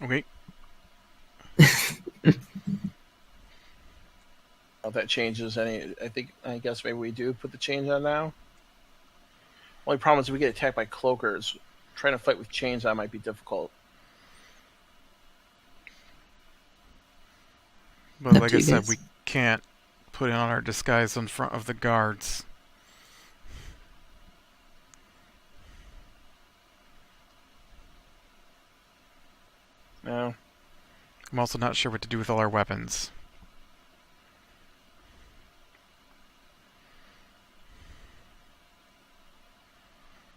Okay. If that changes any, I guess maybe we do put the chains on now. Only problem is we get attacked by cloakers. Trying to fight with chains on might be difficult. But Up like to I you said, guys. we can't put on our disguise in front of the guards. No. I'm also not sure what to do with all our weapons.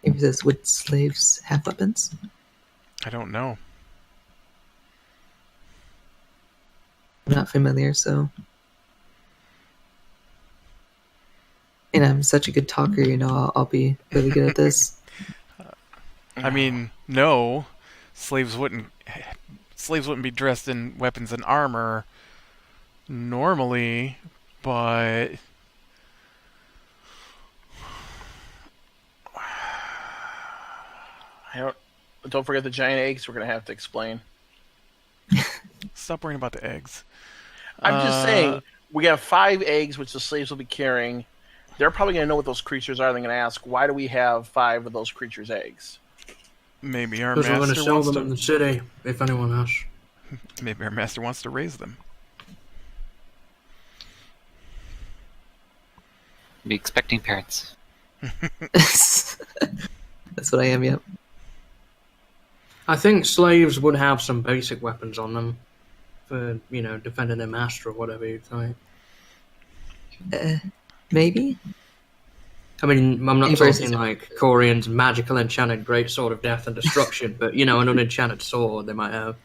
Maybe says, would slaves have weapons? I don't know. I'm not familiar, so. And I'm such a good talker, I'll be really good at this. I mean, no. Slaves wouldn't be dressed in weapons and armor normally, but Don't forget the giant eggs. We're gonna have to explain. stop worrying about the eggs. I'm just saying we have 5 eggs, which the slaves will be carrying. They're probably gonna know what those creatures are. They're gonna ask, why do we have 5 of those creatures' eggs? Maybe our Because we're going to master sell wants them in the city, if anyone asks. Maybe our master wants to raise them. Be expecting parents. That's what I am, yep. I think slaves would have some basic weapons on them for, defending their master or whatever you think. Maybe? I mean, I'm not Inverse talking is- like Corian's magical enchanted great sword of death and destruction, but, an unenchanted sword they might have.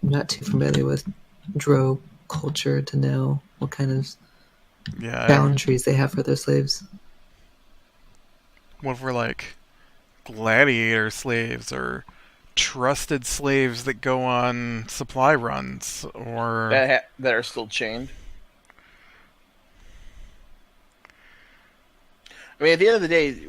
I'm not too familiar with Drow culture to know what kind of Yeah. boundaries they have for their slaves. What if we're like gladiator slaves or trusted slaves that go on supply runs or That are still chained. I mean, at the end of the day,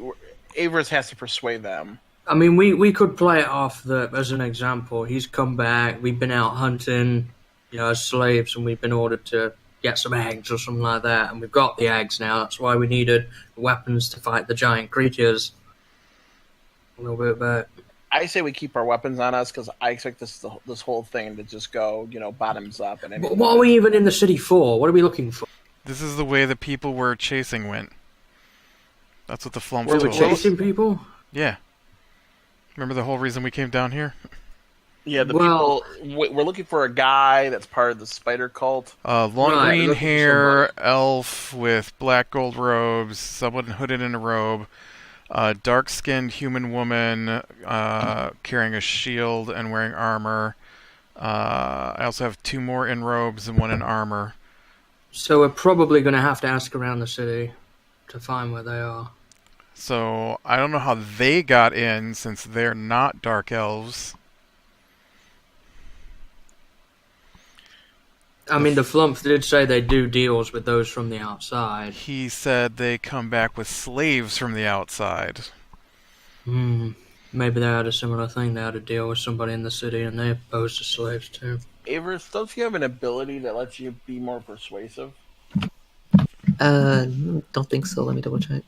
Avers has to persuade them. I mean, we could play it off that as an example. He's come back, we've been out hunting, as slaves, and we've been ordered to get some eggs or something like that, and we've got the eggs now. That's why we needed weapons to fight the giant creatures. A little bit back. I say we keep our weapons on us because I expect this whole thing to just go, bottoms up. And But what are we even in the city for? What are we looking for? this is the way the people we're chasing went. That's what the Flumpf We're told us. chasing people? Yeah. Remember the whole reason we came down here? Yeah, Well- we're looking for a guy that's part of the spider cult. Long Right, green looking for hair, elf with black gold robes, someone hooded in a robe, dark-skinned human woman carrying a shield and wearing armor. I also have 2 more in robes and 1 in armor. So we're probably going to have to ask around the city to find where they are. So I don't know how they got in since they're not dark elves. I mean, the Flumph did say they do deals with those from the outside. He said they come back with slaves from the outside. Maybe they had a similar thing. They had a deal with somebody in the city, and they opposed to slaves too. Avers, don't you have an ability that lets you be more persuasive? Don't think so. Let me double check.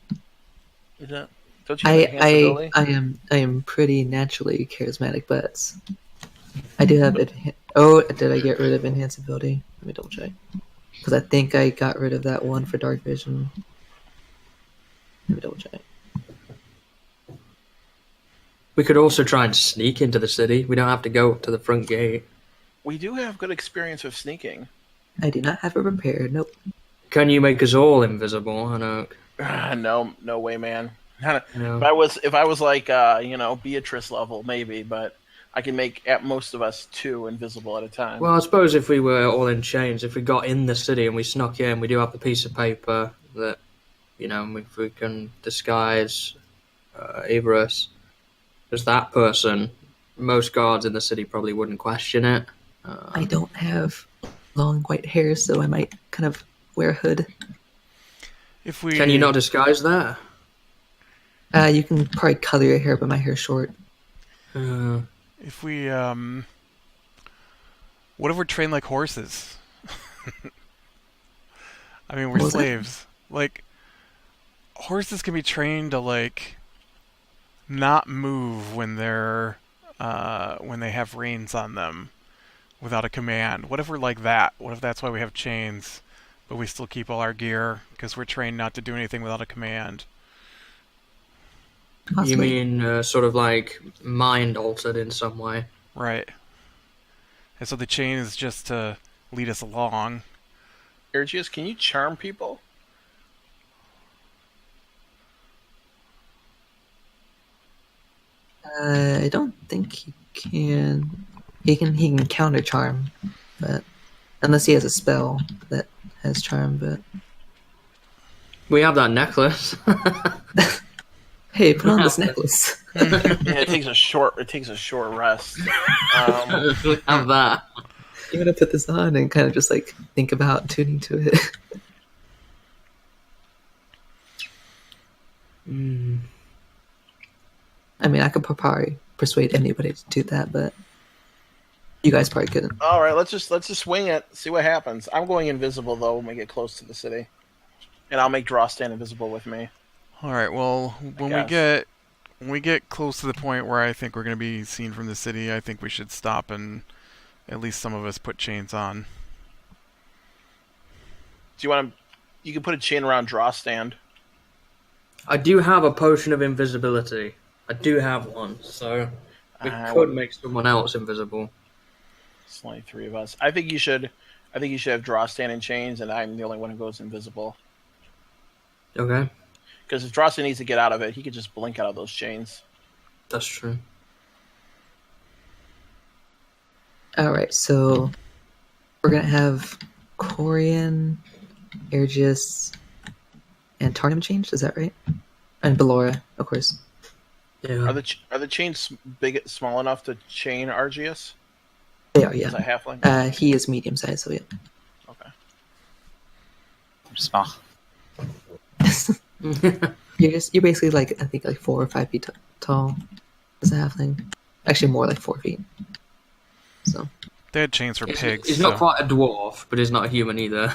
Is that? Don't you have an enhanced ability? I am pretty naturally charismatic, but I do have did I get rid of enhanced ability? Let me double check. Because I think I got rid of that one for dark vision. Let me double check. We could also try and sneak into the city. We don't have to go up to the front gate. We do have good experience with sneaking. I do not have it prepared. Nope. Can you make us all invisible, Hanok? No way, man. No. If I was like Beatrice level, maybe, but I can make at most of us 2 invisible at a time. Well, I suppose if we were all in chains, if we got in the city and we snuck in, we do have the piece of paper that, if we can disguise Everus as that person, most guards in the city probably wouldn't question it. I don't have long white hair, so I might kind of wear a hood. If we Can you not disguise that? You can probably color your hair, but my hair's short. If we, what if we're trained like horses? I mean, we're What was that? slaves. Like, horses can be trained to, like, not move when they have reins on them without a command. What if we're like that? What if that's why we have chains, but we still keep all our gear because we're trained not to do anything without a command? You Possibly. mean sort of like mind altered in some way? Right. And so the chain is just to lead us along. Ergius, can you charm people? I don't think he can. He can counter charm, but unless he has a spell that has charm. But We have that necklace. hey, put on this necklace. Yeah, it takes a short rest. We have that. You're gonna put this on and kind of just like think about tuning to it. I mean, I could probably persuade anybody to do that, but you guys probably couldn't. All right, let's just wing it. See what happens. I'm going invisible though when we get close to the city, and I'll make Drow stand invisible with me. All right. Well, when we get close to the point where I think we're going to be seen from the city, I think we should stop and at least some of us put chains on. Do you want to? You can put a chain around Drow stand. I do have a potion of invisibility. I do have one, so we could make someone else invisible. It's only 3 of us. I think you should have Drow stand in chains, and I'm the only one who goes invisible. Okay, Because if Drow needs to get out of it, he could just blink out of those chains. that's true. All right, so we're gonna have Corian, Ergius, and Tarnum changed. Is that right? And Ballora, of course. Yeah. Are the chains small enough to chain Argius? They are, Is that yeah. halfling? He is medium sized, so yeah. Okay. Small. You're basically like I think like 4 or 5 feet tall as a halfling. Actually, more like 4 feet. So They had chains for pigs. He's so. not quite a dwarf, but he's not a human either.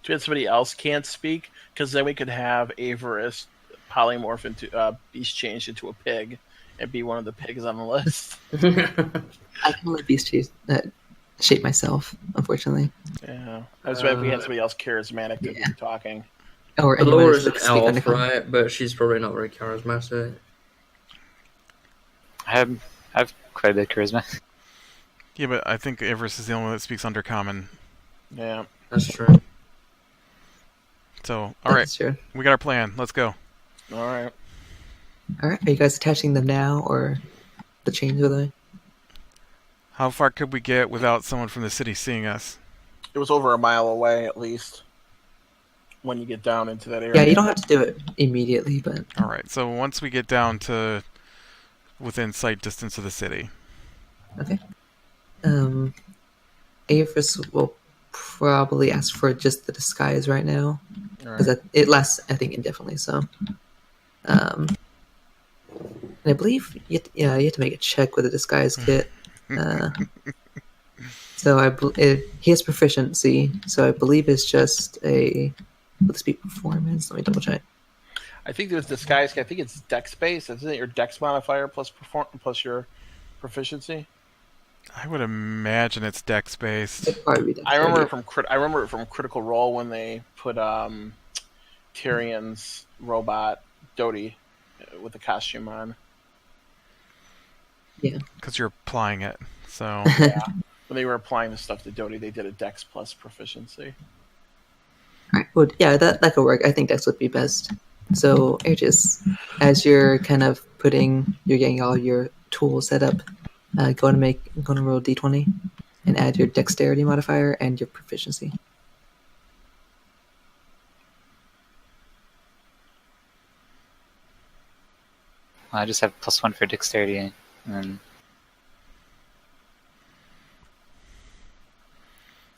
Too bad somebody else can't speak, because then we could have Avarice polymorph into beast change into a pig and be one of the pigs on the list. I can let beast shape myself, unfortunately. Yeah, I was if we had somebody else charismatic to be talking. Or anyone Laura's that's an speak elf, undercover. right? But she's probably not very charismatic. I've quite a bit of charisma. Yeah, but I think Everest is the only one that speaks Undercommon. Yeah. That's true. So, all right, That's true. we got our plan. Let's go. All right. All right, are you guys attaching them now, or the chains are they? How far could we get without someone from the city seeing us? It was over a mile away, at least, when you get down into that area. Yeah, you don't have to do it immediately, but All right, so once we get down to within sight distance of the city. okay. Aphis will probably ask for just the disguise right now, All because right. it lasts, I think, indefinitely. So, and I believe you have to make a check with a disguise kit. So he has proficiency, so I believe it's just a. Would this be performance? Let me double check. I think there's disguise. I think it's dex based. Isn't it your dex modifier plus your proficiency? I would imagine it's dex based. It'd probably be I remember it dexterity. from Critical Role when they put Tyrion's robot Dodie with the costume on. Yeah. Because you're applying it. So Yeah. When they were applying the stuff to Dodie, they did a dex plus proficiency. All right. Well, yeah, that could work. I think Dex would be best. So, Aegis, as you're you're getting all your tools set up, go and roll d20 and add your dexterity modifier and your proficiency. I just have +1 for dexterity, and then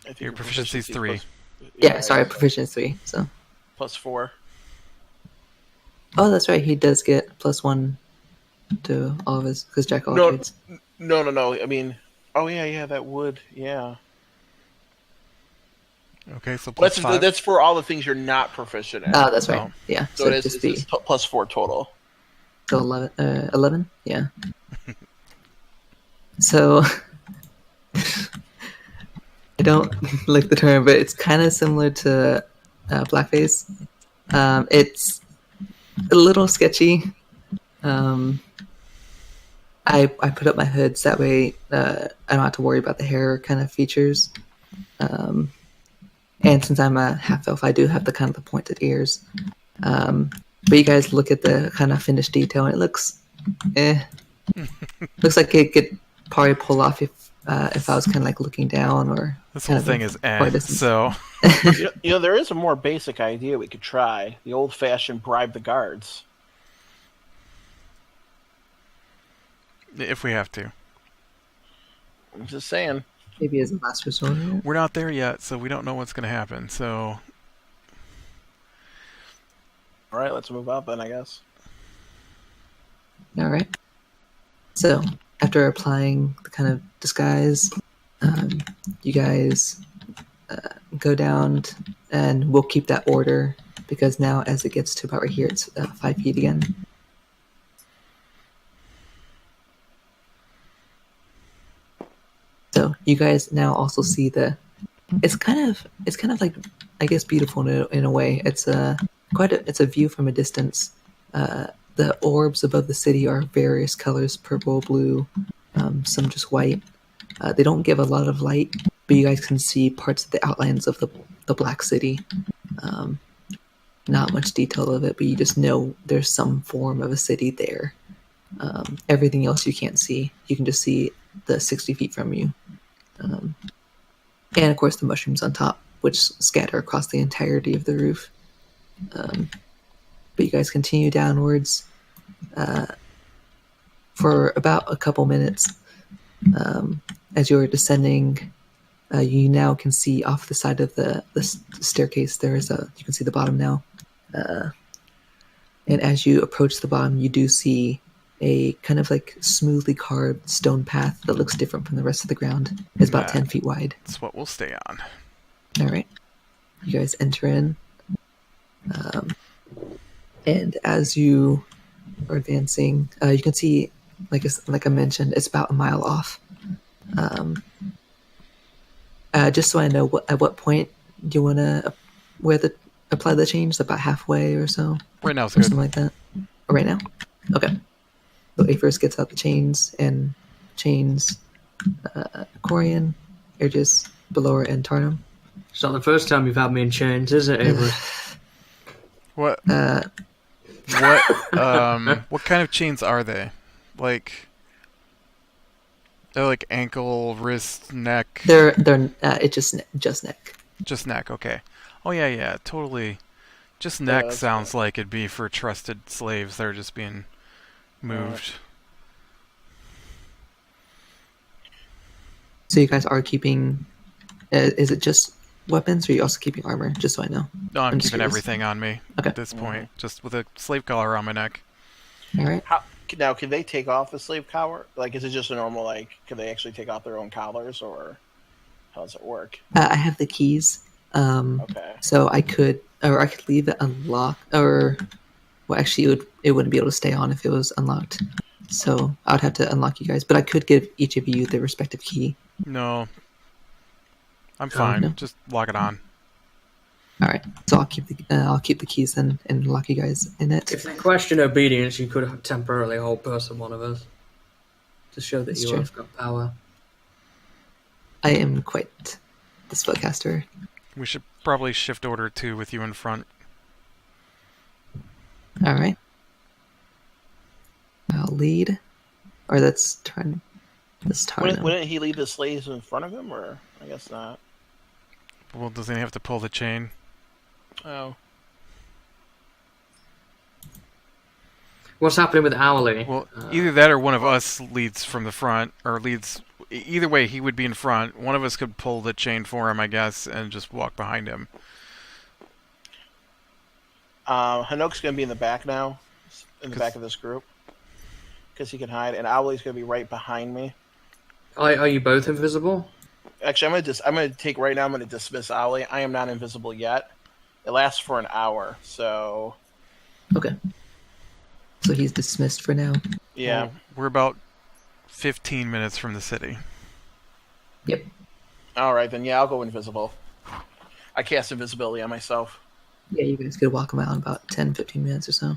I think your proficiency is 3. Yeah, sorry, proficiency 3. So, +4. Oh, that's right. He does get +1 to all of his because jack of all No, trades. no. I mean, oh yeah, that would, yeah. Okay, so Well, +5. that's for all the things you're not proficient in. Oh, that's right. Oh. Yeah. So So it it'd is just it's be +4 total. so 11. 11. Yeah. So I don't like the term, but it's kind of similar to blackface. It's a little sketchy. I put up my hoods that way I don't have to worry about the hair kind of features. And since I'm a half elf, I do have the kind of the pointed ears. But you guys look at the kind of finished detail, and it looks, looks like it could probably pull off if I was kind of like looking down or. This whole thing is so. There is a more basic idea we could try: the old-fashioned bribe the guards. If we have to. I'm just saying. Maybe as a last resort. We're not there yet, so we don't know what's going to happen. So. All right, let's move up then, I guess. All right. So after applying the kind of disguise, you guys go down, and we'll keep that order because now, as it gets to about right here, it's 5 feet again. So you guys now also see it's kind of like, I guess, beautiful in a way. It's it's a view from a distance. The orbs above the city are various colors: purple, blue, some just white. They don't give a lot of light, but you guys can see parts of the outlines of the Black City. Not much detail of it, but you just know there's some form of a city there. Everything else you can't see. You can just see the 60 feet from you. And of course the mushrooms on top, which scatter across the entirety of the roof. But you guys continue downwards for about a couple minutes. As you're descending, you now can see off the side of the staircase, you can see the bottom now. And as you approach the bottom, you do see a kind of like smoothly carved stone path that looks different from the rest of the ground. It's about 10 feet wide. That's what we'll stay on. All right. You guys enter in. And as you are advancing, you can see, like I mentioned, it's about a mile off. Just so I know, at what point do you want to apply the change? About halfway or so? Right now, it's or good. Something like that. Right now? Okay. So Aphris gets out the chains and chains Corian, Aegis, Belor, and Tarnum. It's not the first time you've had me in chains, is it, Avery? What? What kind of chains are they? Like, they're like ankle, wrist, neck. They're it's just neck. Just neck. Okay. Oh yeah, totally. Just neck sounds like it'd be for trusted slaves that are just being moved. So you guys are keeping. Is it just weapons, or are you also keeping armor? Just so I know. No, I'm keeping curious. everything on me at this point, just with a slave collar on my neck. All right. Now, can they take off the slave collar? Like, is it just a normal, like, can they actually take off their own collars, or how does it work? I have the keys. Okay. So I could leave it unlocked, or well, actually, it wouldn't be able to stay on if it was unlocked. So I would have to unlock you guys, but I could give each of you their respective key. No, I'm fine. No? Just lock it on. All right. So I'll keep the keys then and lock you guys in it. If they question obedience, you could temporarily hold person one of us to show that That's you true. have got power. I am quite the spellcaster. We should probably shift order 2 with you in front. All right. I'll lead, or that's Tarnum. Wouldn't he leave the slaves in front of him, or I guess not? Well, doesn't he have to pull the chain? Oh. What's happening with Owly? Well, either that or one of us leads from the front, or leads. Either way, he would be in front. One of us could pull the chain for him, I guess, and just walk behind him. Hanok's going to be in the back now, in the back of this group, because he can hide, and Owlie's going to be right behind me. Are you both invisible? Actually, I'm going to take right now. I'm going to dismiss Owlie. I am not invisible yet. It lasts for an hour, so Okay. So he's dismissed for now. yeah. We're about 15 minutes from the city. Yep. All right, then yeah, I'll go invisible. I cast invisibility on myself. Yeah, you guys could walk him out in about 10, 15 minutes or so.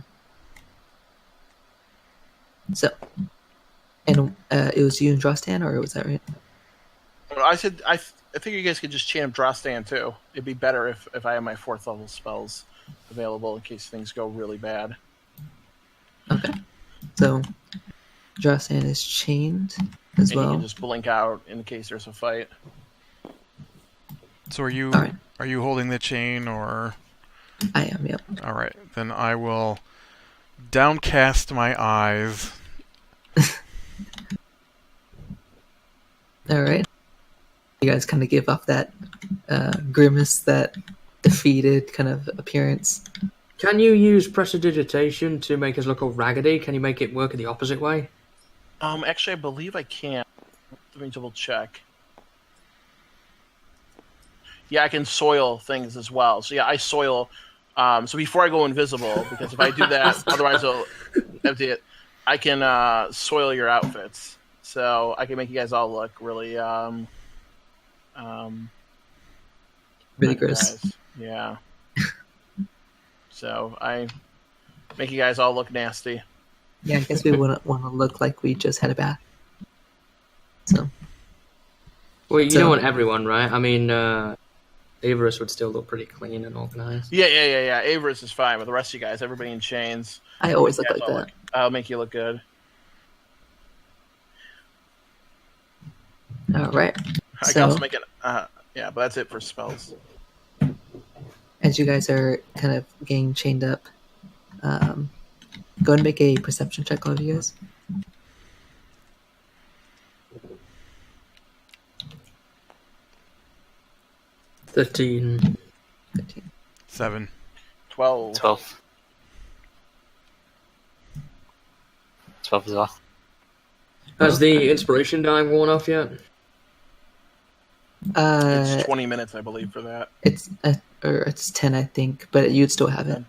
So, and it was you and Drostan, or was that right? I said I think you guys could just chain Drostan too. It'd be better if I have my 4th level spells available in case things go really bad. Okay. So, Drostan is chained as And well. you can just blink out in case there's a fight. So are you All right. are you holding the chain or? I am, yep. All right, then I will downcast my eyes. All right. You guys kind of give off that grimace, that defeated kind of appearance. Can you use prestidigitation to make us look all raggedy? Can you make it work in the opposite way? Actually, I believe I can. Let me double check. Yeah, I can soil things as well. So yeah, I soil. So before I go invisible, because if I do that, otherwise I'll empty it. I can soil your outfits, so I can make you guys all look really, Really gross. guys. Yeah. So I make you guys all look nasty. Yeah, I guess we wouldn't want to look like we just had a bath. So, Well, you So- don't want everyone, right? I mean, Averus would still look pretty clean and organized. Yeah. Averus is fine, but the rest of you guys, everybody in chains. I always You look guys like all that. I'll make you look good. All right. I can So, also make it. Yeah, but that's it for spells. as you guys are kind of getting chained up, go ahead and make a perception check, all of you guys. $13. 15. 7. 12. 12. 12 as well. Has the inspiration die worn off yet? It's 20 minutes, I believe, for that. It's 10, I think, but you'd still have it.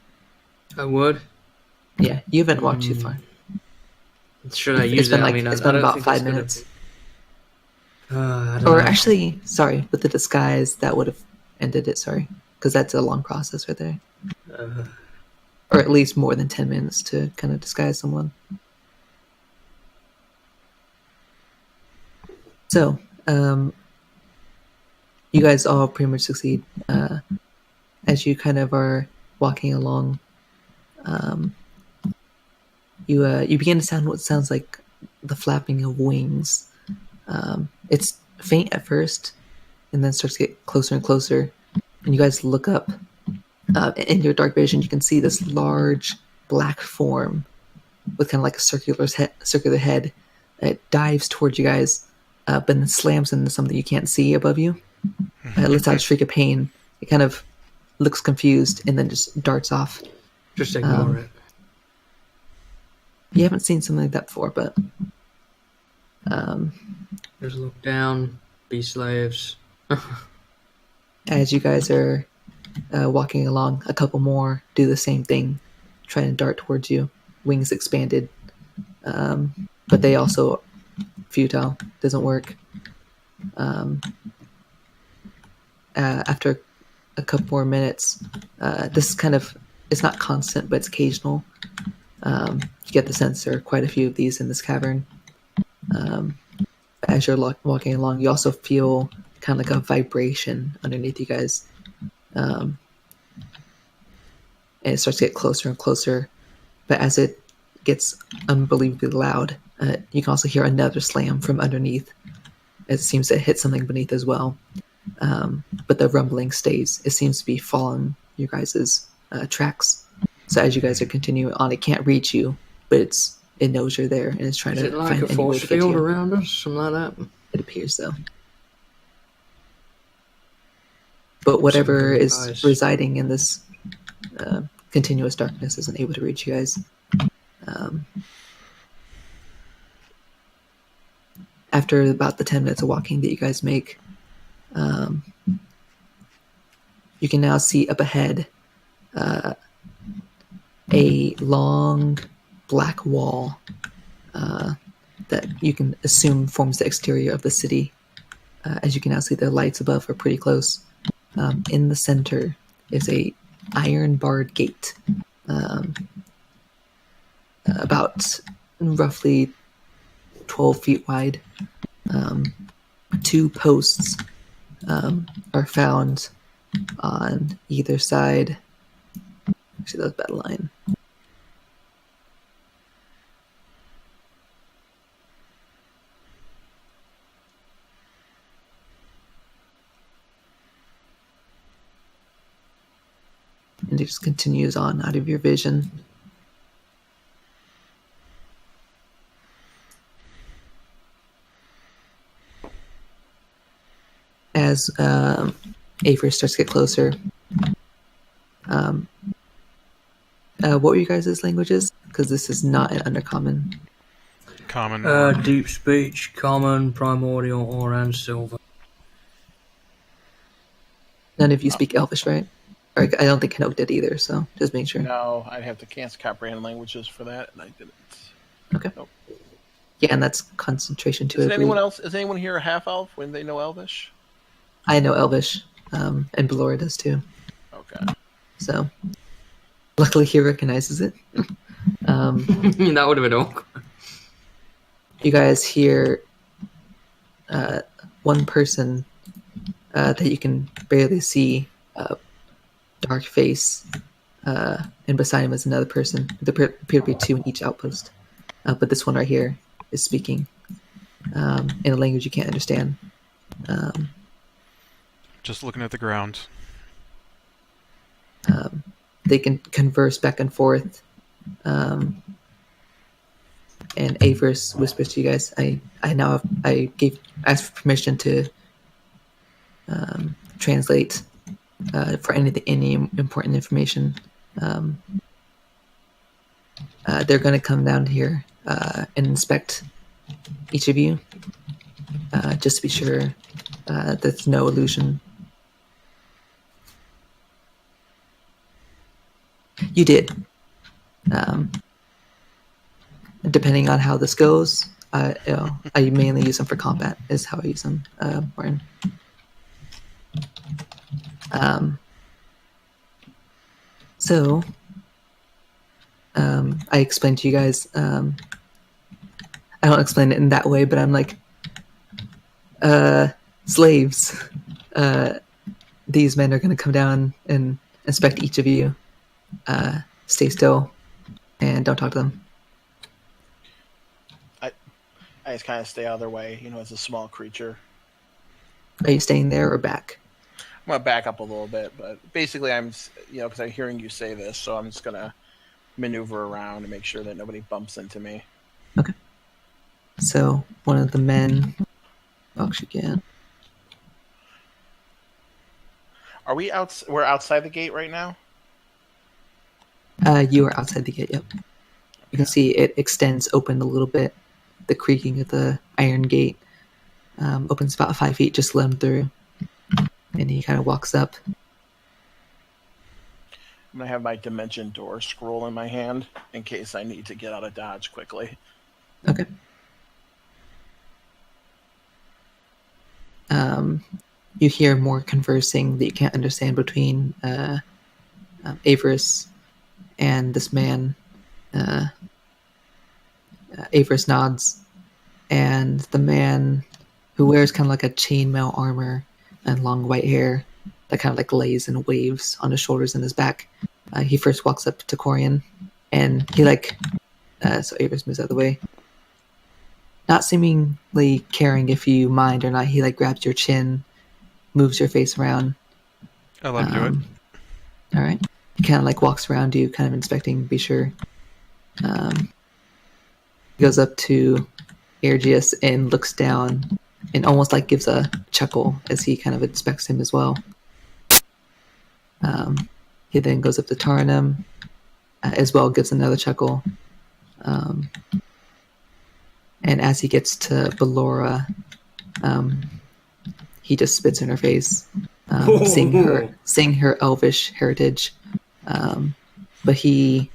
I would. Yeah, you haven't walked too far. Should I It's use been it? like I mean, it's I been don't about think 5 it's gonna minutes. be- I don't Or know. actually, sorry, with the disguise, that would have ended it. Sorry, because that's a long process right there, Uh, or at least more than 10 minutes to kind of disguise someone. So, you guys all pretty much succeed as you kind of are walking along. You begin to sound what sounds like the flapping of wings. It's faint at first, and then starts to get closer and closer. And you guys look up. In your dark vision, you can see this large black form with kind of like a circular head. It dives towards you guys, but then slams into something you can't see above you. It lets out a shriek of pain. It kind of looks confused and then just darts off. just ignore it. You haven't seen something like that before, but Just look down, be slaves. as you guys are walking along, a couple more do the same thing, trying to dart towards you, wings expanded, but they also futile, doesn't work. After a couple more minutes, this is kind of, it's not constant, but it's occasional. You get the sense there are quite a few of these in this cavern. As you're walking along, you also feel kind of like a vibration underneath you guys. And it starts to get closer and closer. But as it gets unbelievably loud, you can also hear another slam from underneath. It seems to hit something beneath as well. But the rumbling stays. It seems to be following your guys' tracks. So as you guys are continuing on, it can't reach you, but it knows you're there and it's trying Is to it like find a any way force to get to field you. around us? Something like that? It appears so. But whatever Something is nice. residing in this continuous darkness isn't able to reach you guys. After about the 10 minutes of walking that you guys make, you can now see up ahead a long black wall that you can assume forms the exterior of the city. As you can now see, the lights above are pretty close. In the center is a iron barred gate, about roughly 12 feet wide. 2 posts are found on either side. Actually, that was bad line. And it just continues on out of your vision. As Aver starts to get closer, what were you guys' languages? Because this is not an undercommon. Common. Deep speech, common, primordial, or and silver. None of you speak Elvish, right? Or I don't think Canuck did either, so just make sure. No, I'd have to cancel comprehend languages for that, and I didn't. Okay. Nope. Yeah, and that's concentration too. Is I anyone believe. else? Is anyone here a half elf when they know Elvish? I know Elvish, and Belora does too. Okay. So, luckily he recognizes it. That would have been awkward. You guys hear one person that you can barely see, dark face, and beside him is another person. There appear to be 2 in each outpost, but this one right here is speaking in a language you can't understand. Just looking at the ground. They can converse back and forth. And Avers whispers to you guys, I asked for permission to translate for any important information. They're going to come down here and inspect each of you, just to be sure there's no illusion. You did. Depending on how this goes, I mainly use them for combat. Is how I use them, Martin. So, I explained to you guys. I don't explain it in that way, but I'm like, slaves. These men are going to come down and inspect each of you. Stay still and don't talk to them. I just kind of stay out of their way, as a small creature. Are you staying there or back? I'm going to back up a little bit, but basically I'm, because I'm hearing you say this, so I'm just going to maneuver around and make sure that nobody bumps into me. Okay. So one of the men walks again. Are we we're outside the gate right now? You are outside the gate, yep. You can see it extends open a little bit. The creaking of the iron gate opens about 5 feet, just let him through. And he kind of walks up. I'm going to have my dimension door scroll in my hand in case I need to get out of dodge quickly. Okay. You hear more conversing that you can't understand between Averis and this man. Averis nods, and the man who wears kind of like a chainmail armor and long white hair that kind of like lays in waves on his shoulders and his back. He first walks up to Corian, and he so Averis moves out of the way. Not seemingly caring if you mind or not, he grabs your chin, moves your face around. I let him do it. All right. He kind of walks around you, kind of inspecting, be sure. He goes up to Aergius and looks down and almost gives a chuckle as he kind of inspects him as well. He then goes up to Tarnum, as well, gives another chuckle. And as he gets to Ballora, he just spits in her face, seeing her elvish heritage. But he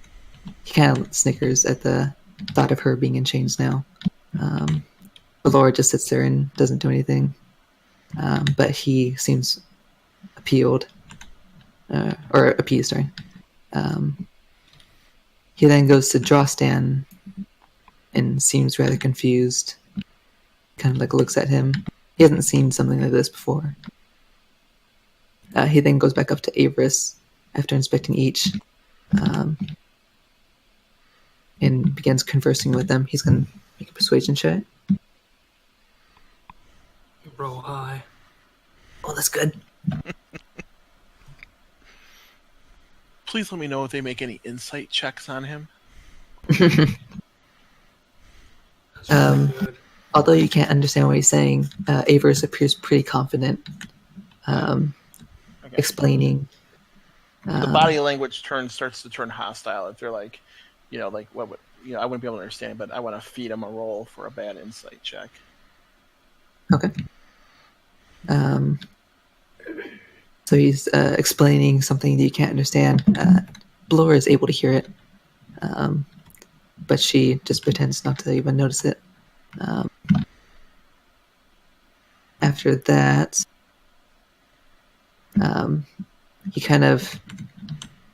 kind of snickers at the thought of her being in chains now. Ballora just sits there and doesn't do anything. But he seems appeased, sorry. He then goes to Drostan and seems rather confused. Kind of like looks at him. He hasn't seen something like this before. He then goes back up to Avarice after inspecting each, and begins conversing with them. He's going to make a persuasion check. Roll high. Oh, that's good. Please let me know if they make any insight checks on him. Good. Although you can't understand what he's saying, Avarice appears pretty confident, explaining. The body language starts to turn hostile. If they're like, what would I wouldn't be able to understand, but I want to feed him a roll for a bad insight check. Okay. So he's explaining something that you can't understand. Blora is able to hear it, but she just pretends not to even notice it. After that, he kind of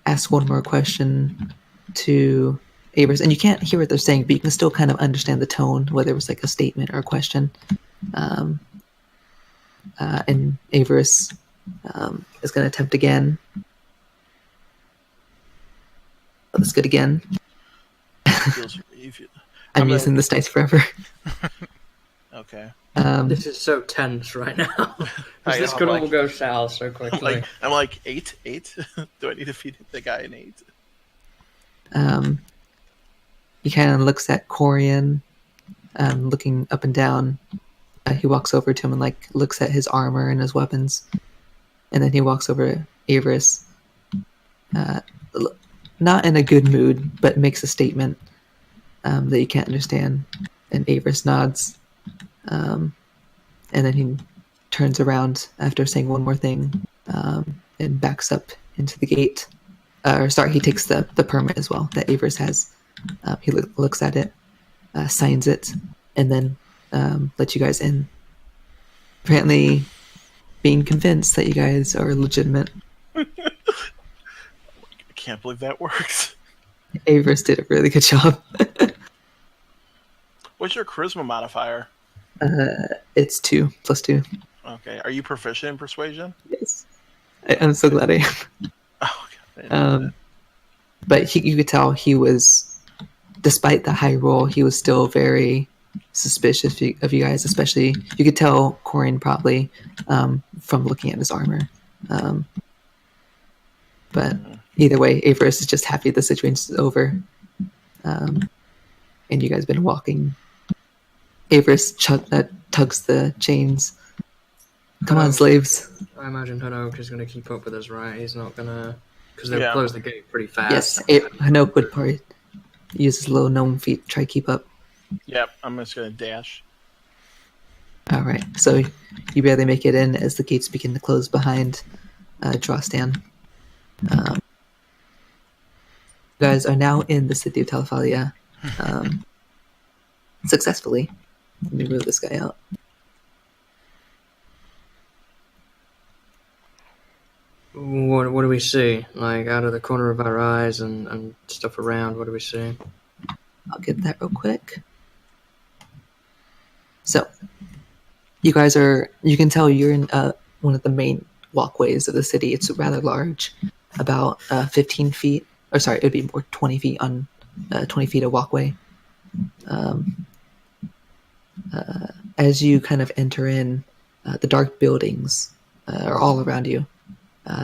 asks one more question to Avarice, and you can't hear what they're saying, but you can still kind of understand the tone, whether it was like a statement or a question. And Avarice is going to attempt again. Oh, that's good again. I'm using this dice forever. Okay. This is so tense right now. This could all go south so quickly. I'm like, eight? Do I need to feed the guy an 8? He kind of looks at Corian, looking up and down. He walks over to him and looks at his armor and his weapons, and then he walks over to Avarice, not in a good mood, but makes a statement that you can't understand. And Avarice nods, and then he turns around after saying one more thing, and backs up into the gate. He takes the permit as well that Avarice has. He looks at it, signs it, and then let you guys in. Apparently being convinced that you guys are legitimate. I can't believe that works. Avarice did a really good job. What's your charisma modifier? It's 2 + 2. Okay. Are you proficient in persuasion? Yes. I'm so glad I am. Oh, God. But you could tell he was, despite the high roll, he was still very suspicious of you guys. Especially, you could tell Corian probably from looking at his armor. But either way, Avarice is just happy the situation is over. And you guys have been walking. Avarice tugs the chains. Come on, slaves. I imagine Hanoak is going to keep up with us, right? He's not going to... Because they'll close the gate pretty fast. Yes, Hanoak would probably use his little gnome feet to try to keep up. Yep, I'm just going to dash. Alright, so you barely make it in as the gates begin to close behind Drostan. You guys are now in the city of Talafalia. Successfully. Let me move this guy out. What do we see? Like, out of the corner of our eyes and stuff around, what do we see? I'll get that real quick. So, you guys you can tell you're in one of the main walkways of the city. It's rather large, about 15 feet, or sorry, it would be more 20 feet on 20 feet of walkway. As you kind of enter in, the dark buildings are all around you.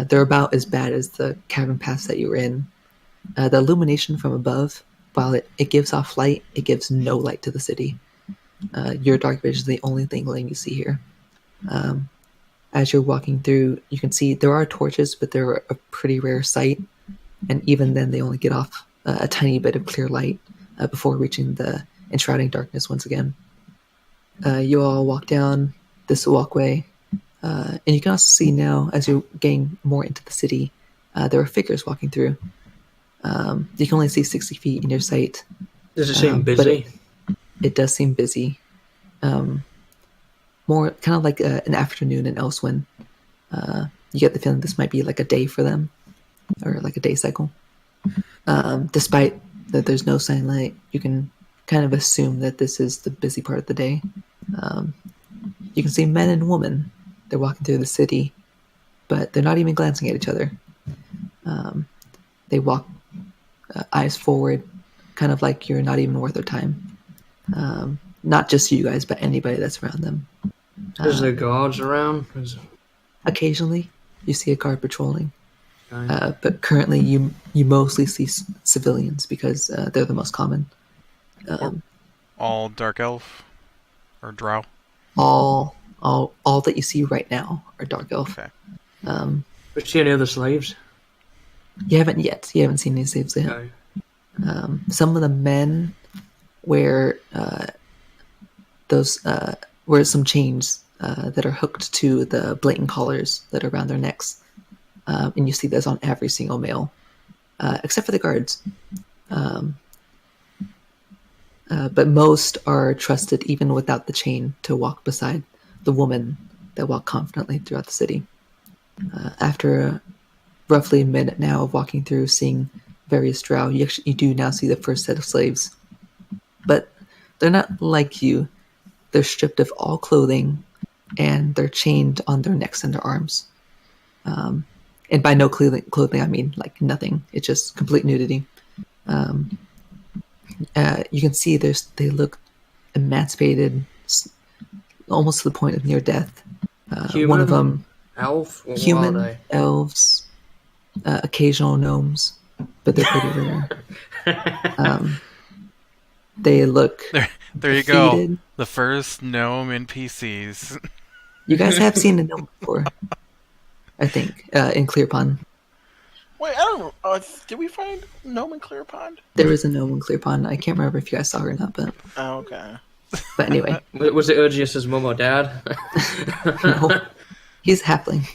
They're about as bad as the cavern paths that you were in. The illumination from above, while it gives off light, it gives no light to the city. Your dark vision is the only thing letting you see here. As you're walking through, you can see there are torches, but they're a pretty rare sight. and even then they only get off a tiny bit of clear light before reaching the enshrouding darkness once again. You all walk down this walkway, and you can also see now, as you're getting more into the city, there are figures walking through. You can only see 60 feet in your sight. Does it seem but busy? it does seem busy. More kind of like an afternoon in Elswyn. You get the feeling this might be like a day for them, or like a day cycle. Despite that there's no sunlight, you can kind of assume that this is the busy part of the day. You can see men and women. They're walking through the city, but they're not even glancing at each other. They walk eyes forward, kind of like you're not even worth their time. Not just you guys, but anybody that's around them. Is there guards around? Occasionally, you see a guard patrolling. Okay. But currently, you mostly see civilians because they're the most common. All dark elf or drow. All that you see right now are dark elf. Okay. But see any other slaves? You haven't yet. You haven't seen any slaves yet. Okay. Some of the men wear wear some chains that are hooked to the blatant collars that are around their necks, and you see this on every single male, except for the guards. But most are trusted, even without the chain, to walk beside the woman that walk confidently throughout the city. After roughly a minute now of walking through, seeing various drow, you do now see the first set of slaves. But they're not like you. They're stripped of all clothing, and they're chained on their necks and their arms. And by no clothing, I mean like nothing. It's just complete nudity. You can see they look emancipated, almost to the point of near death. Human, one of them, elf, or human, what are elves, occasional gnomes, but they're pretty rare. They look. There you go. defeated. The first gnome NPCs. You guys have seen a gnome before, I think, in Clear Pond. Wait, I don't know. Did we find gnome in Clear Pond? There is a gnome in Clear Pond. I can't remember if you guys saw her or not, but Oh, okay. anyway, Was it Urgius's mum or dad? no, he's halfling.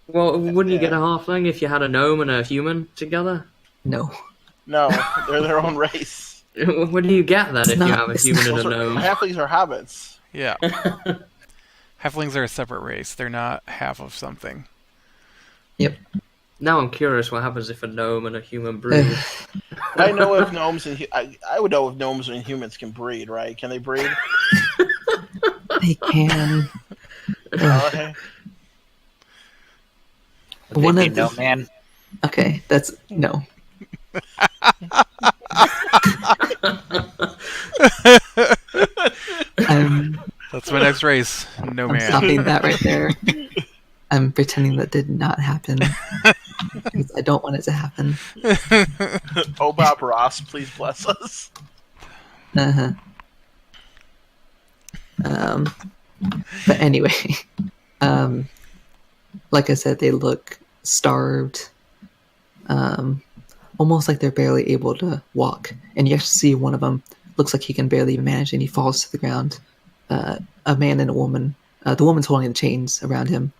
Well, wouldn't you get a halfling if you had a gnome and a human together? No, No, they're their own race. Where do you get that if you not- have a it's human and Those a are, gnome? halflings are hobbits. Yeah. Halflings are a separate race. They're not half of something. yep. Now I'm curious what happens if a gnome and a human breed. I know if gnomes and I would know if gnomes and humans can breed, right? Can they breed? They can. Okay. One They of know, the- man. Okay, that's no. That's my next race. No I'm man. stopping that right there. I'm pretending that did not happen. Because I don't want it to happen. Oh, Bob Ross, please bless us. Uh-huh. But anyway, like I said, they look starved, almost like they're barely able to walk. And you actually see one of them looks like he can barely even manage, and he falls to the ground. A man and a woman. The woman's holding the chains around him,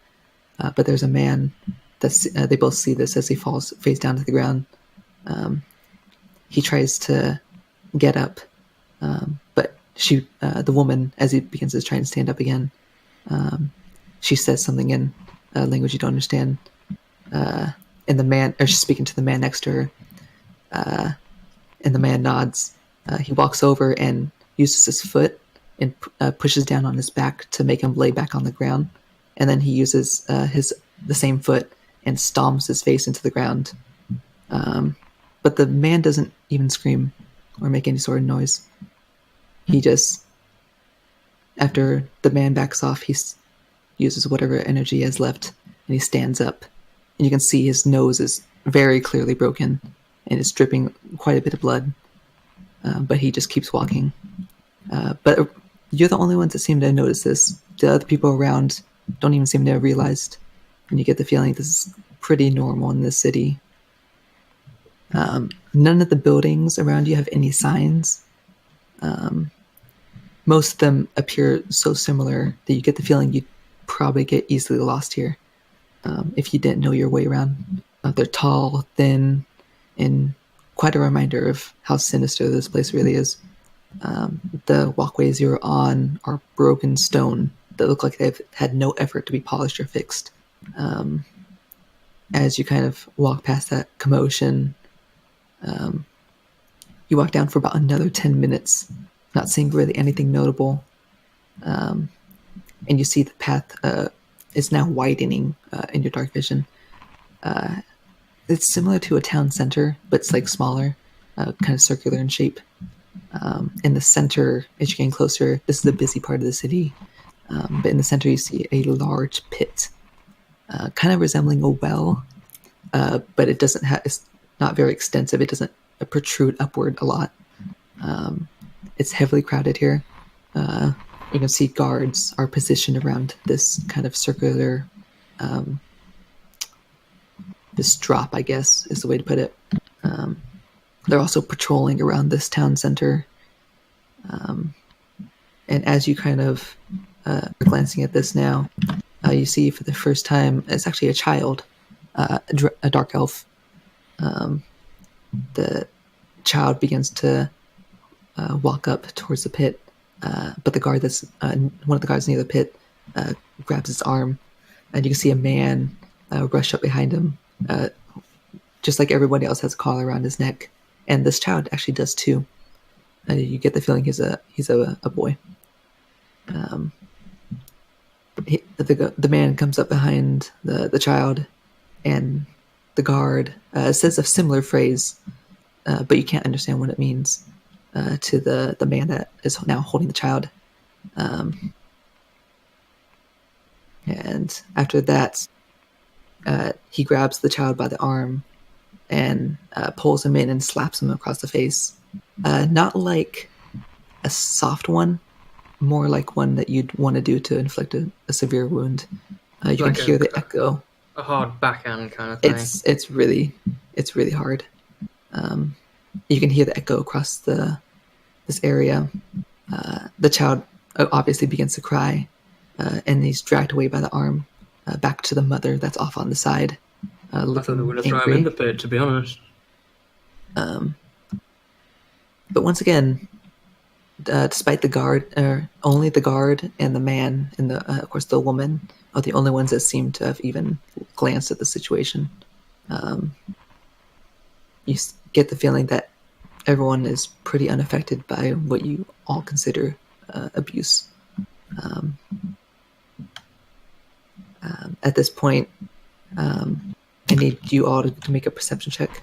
but there's a man. They both see this as he falls face down to the ground. He tries to get up, but the woman, as he begins to try and stand up again, she says something in a language you don't understand. And she's speaking to the man next to her, and the man nods. He walks over and uses his foot and pushes down on his back to make him lay back on the ground, and then he uses the same foot and stomps his face into the ground. But the man doesn't even scream or make any sort of noise. He just, after the man backs off, he uses whatever energy he has left, and he stands up. And you can see his nose is very clearly broken, and it's dripping quite a bit of blood. But he just keeps walking. But you're the only ones that seem to notice this. The other people around don't even seem to have realized. And you get the feeling this is pretty normal in this city. None of the buildings around you have any signs. Most of them appear so similar that you get the feeling you'd probably get easily lost here if you didn't know your way around. They're tall, thin, and quite a reminder of how sinister this place really is. The walkways you're on are broken stone that look like they've had no effort to be polished or fixed. As you kind of walk past that commotion, you walk down for about another 10 minutes, not seeing really anything notable. And you see the path is now widening in your dark vision. It's similar to a town center, but it's like smaller, kind of circular in shape. In the center, as you're getting closer, this is the busy part of the city. But in the center, you see a large pit, kind of resembling a well, but it doesn't have. It's not very extensive. It doesn't protrude upward a lot. It's heavily crowded here. You can see guards are positioned around this kind of circular, this drop, I guess, is the way to put it. They're also patrolling around this town center. And as you kind of are glancing at this now, you see for the first time, it's actually a child, a dark elf. The child begins to walk up towards the pit, but the guard that's one of the guards near the pit grabs his arm, and you can see a man rush up behind him, just like everybody else has a collar around his neck, and this child actually does too. You get the feeling he's a boy. The man comes up behind the child, and the guard says a similar phrase, but you can't understand what it means to the man that is now holding the child. And after that, he grabs the child by the arm and pulls him in and slaps him across the face. Not like a soft one, more like one that you'd want to do to inflict a severe wound. You Like can hear the echo. A hard backhand kind of thing. It's really hard. You can hear the echo across this area. The child obviously begins to cry, and he's dragged away by the arm back to the mother that's off on the side. I thought they would have thrown him angry. in the pit, to be honest. But once again, despite the guard, only the guard and the man and of course the woman are the only ones that seem to have even glanced at the situation. You get the feeling that everyone is pretty unaffected by what you all consider abuse. At this point, I need you all to make a perception check.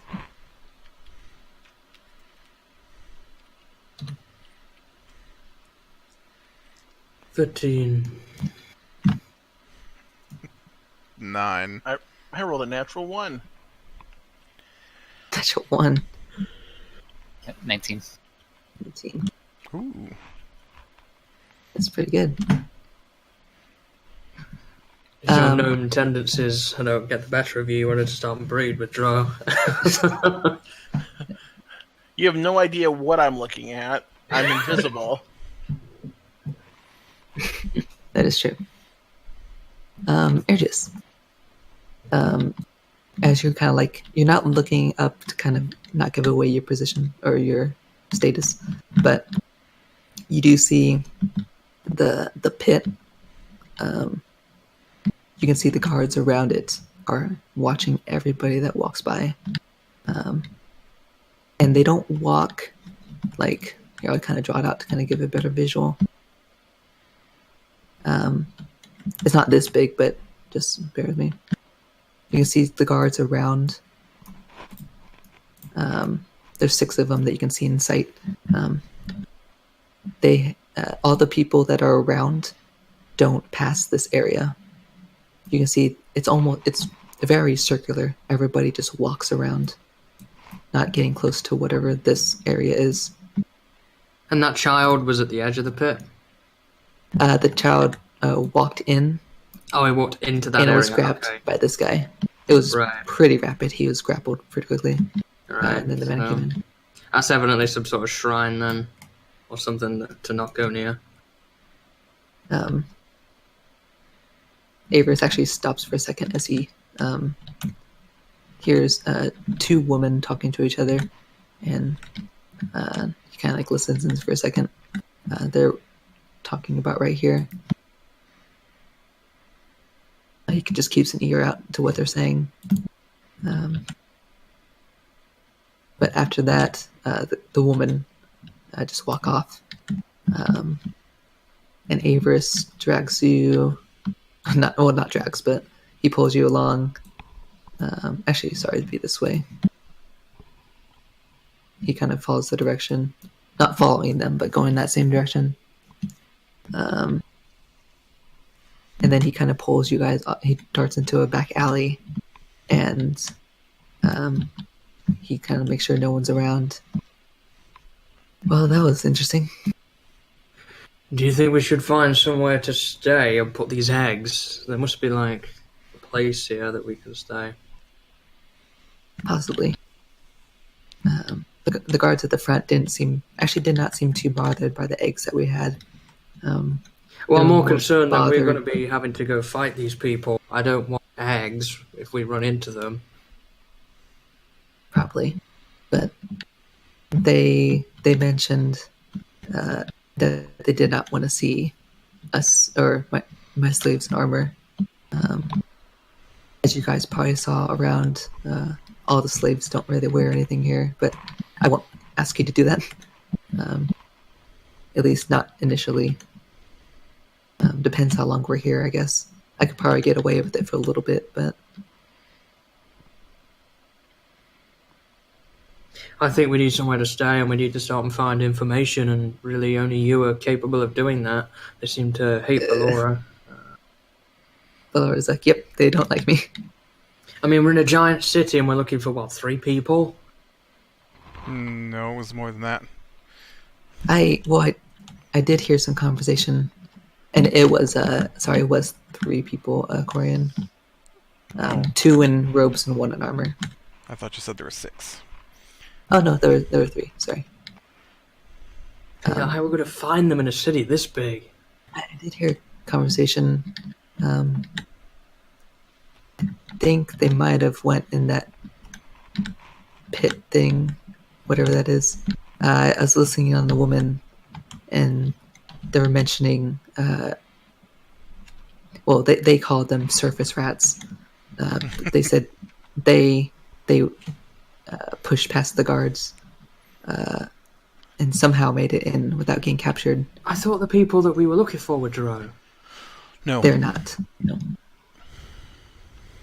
$13. 9. I rolled a natural 1. That's a 1. 19. 18. Ooh. That's pretty good. Your gnome tendencies, I don't get the better of you. You wanted to start and breed with Drow. You have no idea what I'm looking at. I'm invisible. That is true. Aegis. As you're kind of like, you're not looking up to kind of not give away your position or your status, but you do see the pit. You can see the guards around it are watching everybody that walks by. And they don't walk like, I kind of draw it out to kind of give a better visual. It's not this big, but just bear with me. You can see the guards around. There's 6 of them that you can see in sight. All the people that are around don't pass this area. You can see it's very circular. Everybody just walks around, not getting close to whatever this area is. And that child was at the edge of the pit? The child walked in Oh, he walked into that and area. was grabbed Okay. by this guy. It was Right. pretty rapid. He was grappled pretty quickly. Right. and then the man came in. That's evidently some sort of shrine then, or something to not go near. Avers actually stops for a second as he hears two women talking to each other, and he kind of like listens for a second. They're talking about right here. He just keeps an ear out to what they're saying. But after that, the woman just walk off. And Avers drags you, not drags, but he pulls you along. Actually, sorry to be this way. He kind of follows the direction, not following them, but going that same direction. And then he kind of pulls you guys. He darts into a back alley, and he kind of makes sure no one's around. Well, that was interesting. Do you think we should find somewhere to stay and put these eggs? There must be like a place here that we can stay. Possibly. The guards at the front did not seem too bothered by the eggs that we had. Well, I'm more more concerned that we're bothered. going to be having to go fight these people. I don't want eggs if we run into them. Probably, but they mentioned that they did not want to see us or my slaves in armor. As you guys probably saw around, all the slaves don't really wear anything here, but I won't ask you to do that. At least not initially. Depends how long we're here, I guess. I could probably get away with it for a little bit, but I think we need somewhere to stay and we need to start and find information, and really only you are capable of doing that. They seem to hate Ballora. Laura's like, yep, they don't like me. I mean, we're in a giant city and we're looking for, what, 3 people? No, it was more than that. I did hear some conversation, and it was 3 people, Corian. 2 in robes and 1 in armor. I thought you said there were 6. Oh no, there were 3. Sorry. How are we going to find them in a city this big? I did hear conversation. I think they might have went in that pit thing, whatever that is. I was listening on the woman, and they were mentioning. Well, they called them surface rats. They said they pushed past the guards and somehow made it in without getting captured. I thought the people that we were looking for were Drow. No. They're not. No.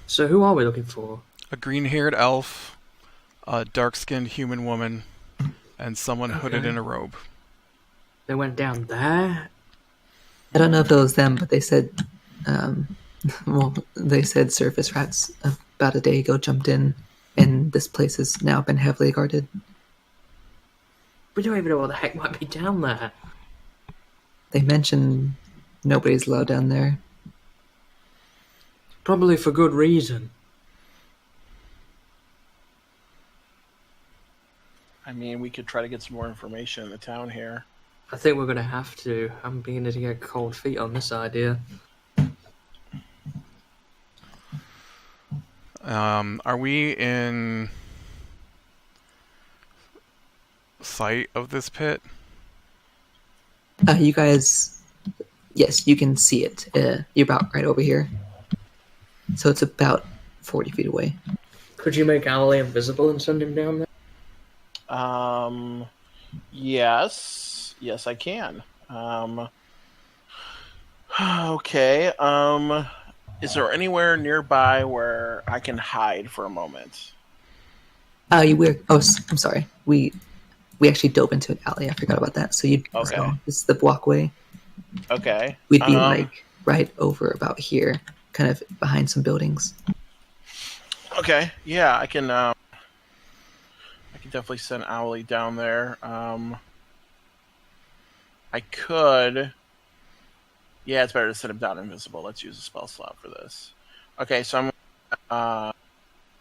So who are we looking for? A green-haired elf, a dark-skinned human woman, and someone hooded in a robe. They went down there? I don't know if it was them, but they said, they said surface rats about a day ago jumped in, and this place has now been heavily guarded. We don't even know what the heck might be down there. They mentioned nobody's allowed down there. Probably for good reason. I mean, we could try to get some more information in the town here. I think we're going to have to. I'm beginning to get cold feet on this idea. Are we in sight of this pit? You guys, yes, you can see it. You're about right over here. So it's about 40 feet away. Could you make Owly invisible and send him down there? Yes. Yes, I can. Okay. Is there anywhere nearby where I can hide for a moment? I'm sorry. We actually dove into an alley. I forgot about that. So Okay. so this is the walkway. Okay. We'd be like right over about here, kind of behind some buildings. Okay. Yeah, I can definitely send Owly down there. I could. Yeah, it's better to send him down invisible. Let's use a spell slot for this. Okay, so I'm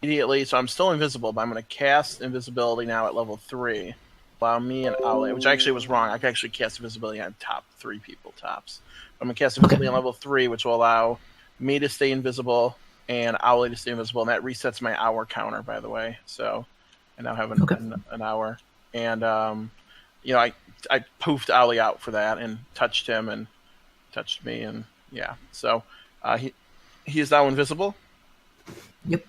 immediately. So I'm still invisible, but I'm going to cast invisibility now at level 3. Allow me and Ollie, which actually was wrong. I can actually cast invisibility on top 3 people tops. I'm going to cast invisibility on level 3, which will allow me to stay invisible and Ollie to stay invisible. And that resets my hour counter, by the way. So I now have an hour. And, I poofed Ollie out for that and touched him and touched me. And yeah, so he is now invisible. Yep.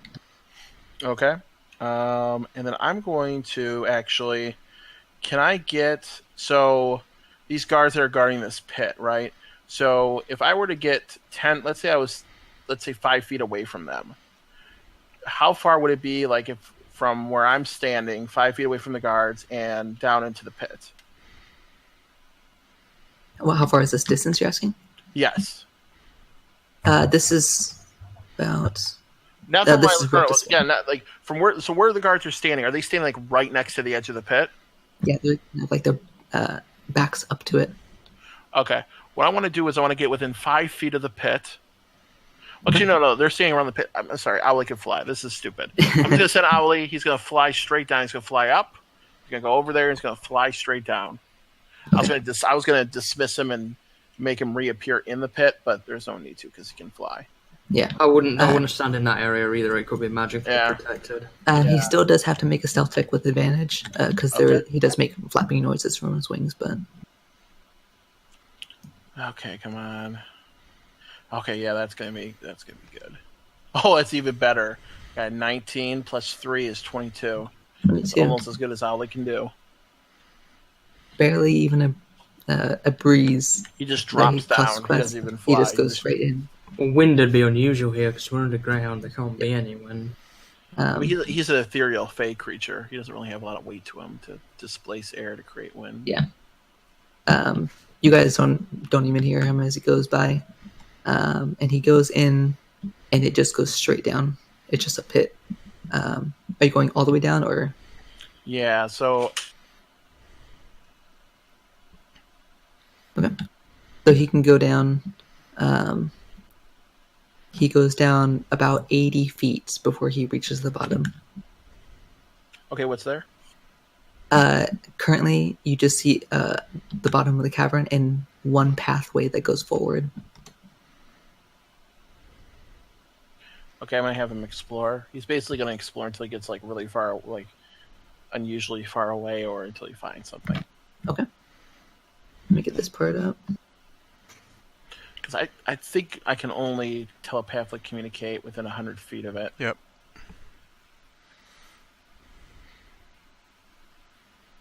Okay. And then I'm going to actually... Can I get... So these guards that are guarding this pit, right? So if I were to get 10... Let's say 5 feet away from them. How far would it be, like, if from where I'm standing, 5 feet away from the guards and down into the pit? Well, how far is this distance, you're asking? Yes. This is about... Not from not like from where. So where the guards are standing? Are they standing like right next to the edge of the pit? Yeah, they're like their backs up to it. Okay. What I want to do is I want to get within 5 feet of the pit. Actually, no, they're standing around the pit. I'm sorry, Owlie can fly. This is stupid. I'm going to send Owlie. He's going to fly straight down. He's going to fly up. He's going to go over there. And he's going to fly straight down. Okay. I was going to dismiss him and make him reappear in the pit, but there's no need to because he can fly. Yeah, I wouldn't stand in that area either. It could be magically protected. He still does have to make a stealth check with advantage because he does make flapping noises from his wings. But okay, come on. Okay, yeah, that's gonna be good. Oh, that's even better. Got 19 plus 3 is 22. It's almost as good as Ollie can do. Barely even a breeze. He just drops down. He doesn't even fly. He just goes straight in. Well, wind would be unusual here because we're underground. There can't be any wind. He's an ethereal fey creature. He doesn't really have a lot of weight to him to displace air to create wind. Yeah. You guys don't even hear him as he goes by, and he goes in, and it just goes straight down. It's just a pit. Are you going all the way down, or? Yeah. So. Okay. So he can go down. He goes down about 80 feet before he reaches the bottom. Okay, what's there? Currently, you just see the bottom of the cavern and one pathway that goes forward. Okay, I'm going to have him explore. He's basically going to explore until he gets like really far, like unusually far away, or until he finds something. Okay. Let me get this part up. Because I think I can only telepathically communicate within 100 feet of it. Yep.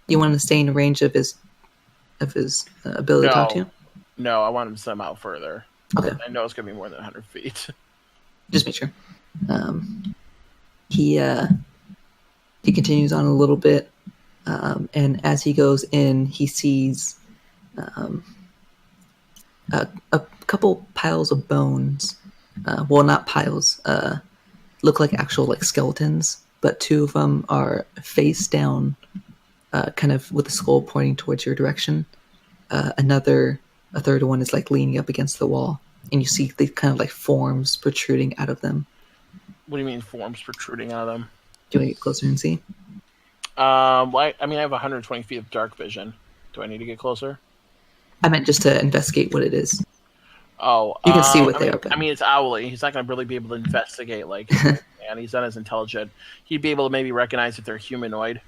You want to stay in range of his ability to talk to you? No, I want him to send him out further. Okay. I know it's going to be more than 100 feet. Just make sure. He continues on a little bit, and as he goes in, he sees a couple piles of bones. Well, not piles. Look like actual like skeletons, but 2 of them are face down, kind of with the skull pointing towards your direction. A third one is like leaning up against the wall, and you see the kind of like forms protruding out of them. What do you mean forms protruding out of them? Do you want to get closer and see? Well, I have 120 feet of dark vision. Do I need to get closer? I meant just to investigate what it is. Oh, you can see what they are. I mean, it's Owlie. He's not going to really be able to investigate like, and he's not as intelligent. He'd be able to maybe recognize if they're humanoid.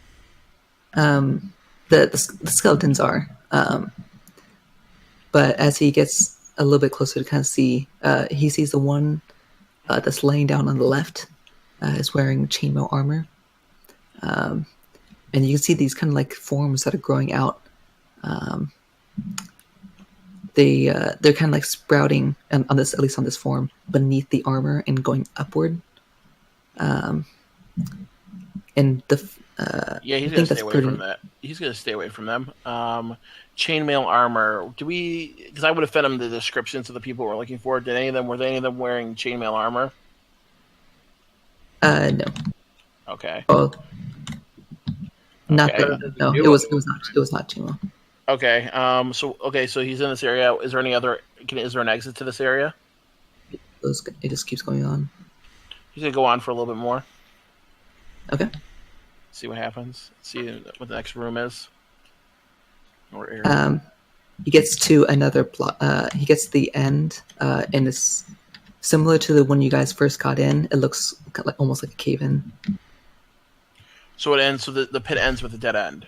The skeletons are, but as he gets a little bit closer to kind of see, he sees the one that's laying down on the left is wearing chainmail armor, and you can see these kind of like forms that are growing out. They're kind of like sprouting on this, at least on this form, beneath the armor and going upward. And the he's gonna stay away from that. He's gonna stay away from them. Chainmail armor. Do we? Because I would have fed him the descriptions of the people we're looking for. Were any of them wearing chainmail armor? No. Okay. Well, not okay. No, it was not chainmail. Okay. So he's in this area. Is there any other? Is there an exit to this area? It just keeps going on. He's gonna go on for a little bit more. Okay. See what happens. See what the next room is. Or area. He gets to another block. He gets to the end, and it's similar to the one you guys first got in. It looks like almost like a cave-in. So it ends. So the pit ends with a dead end.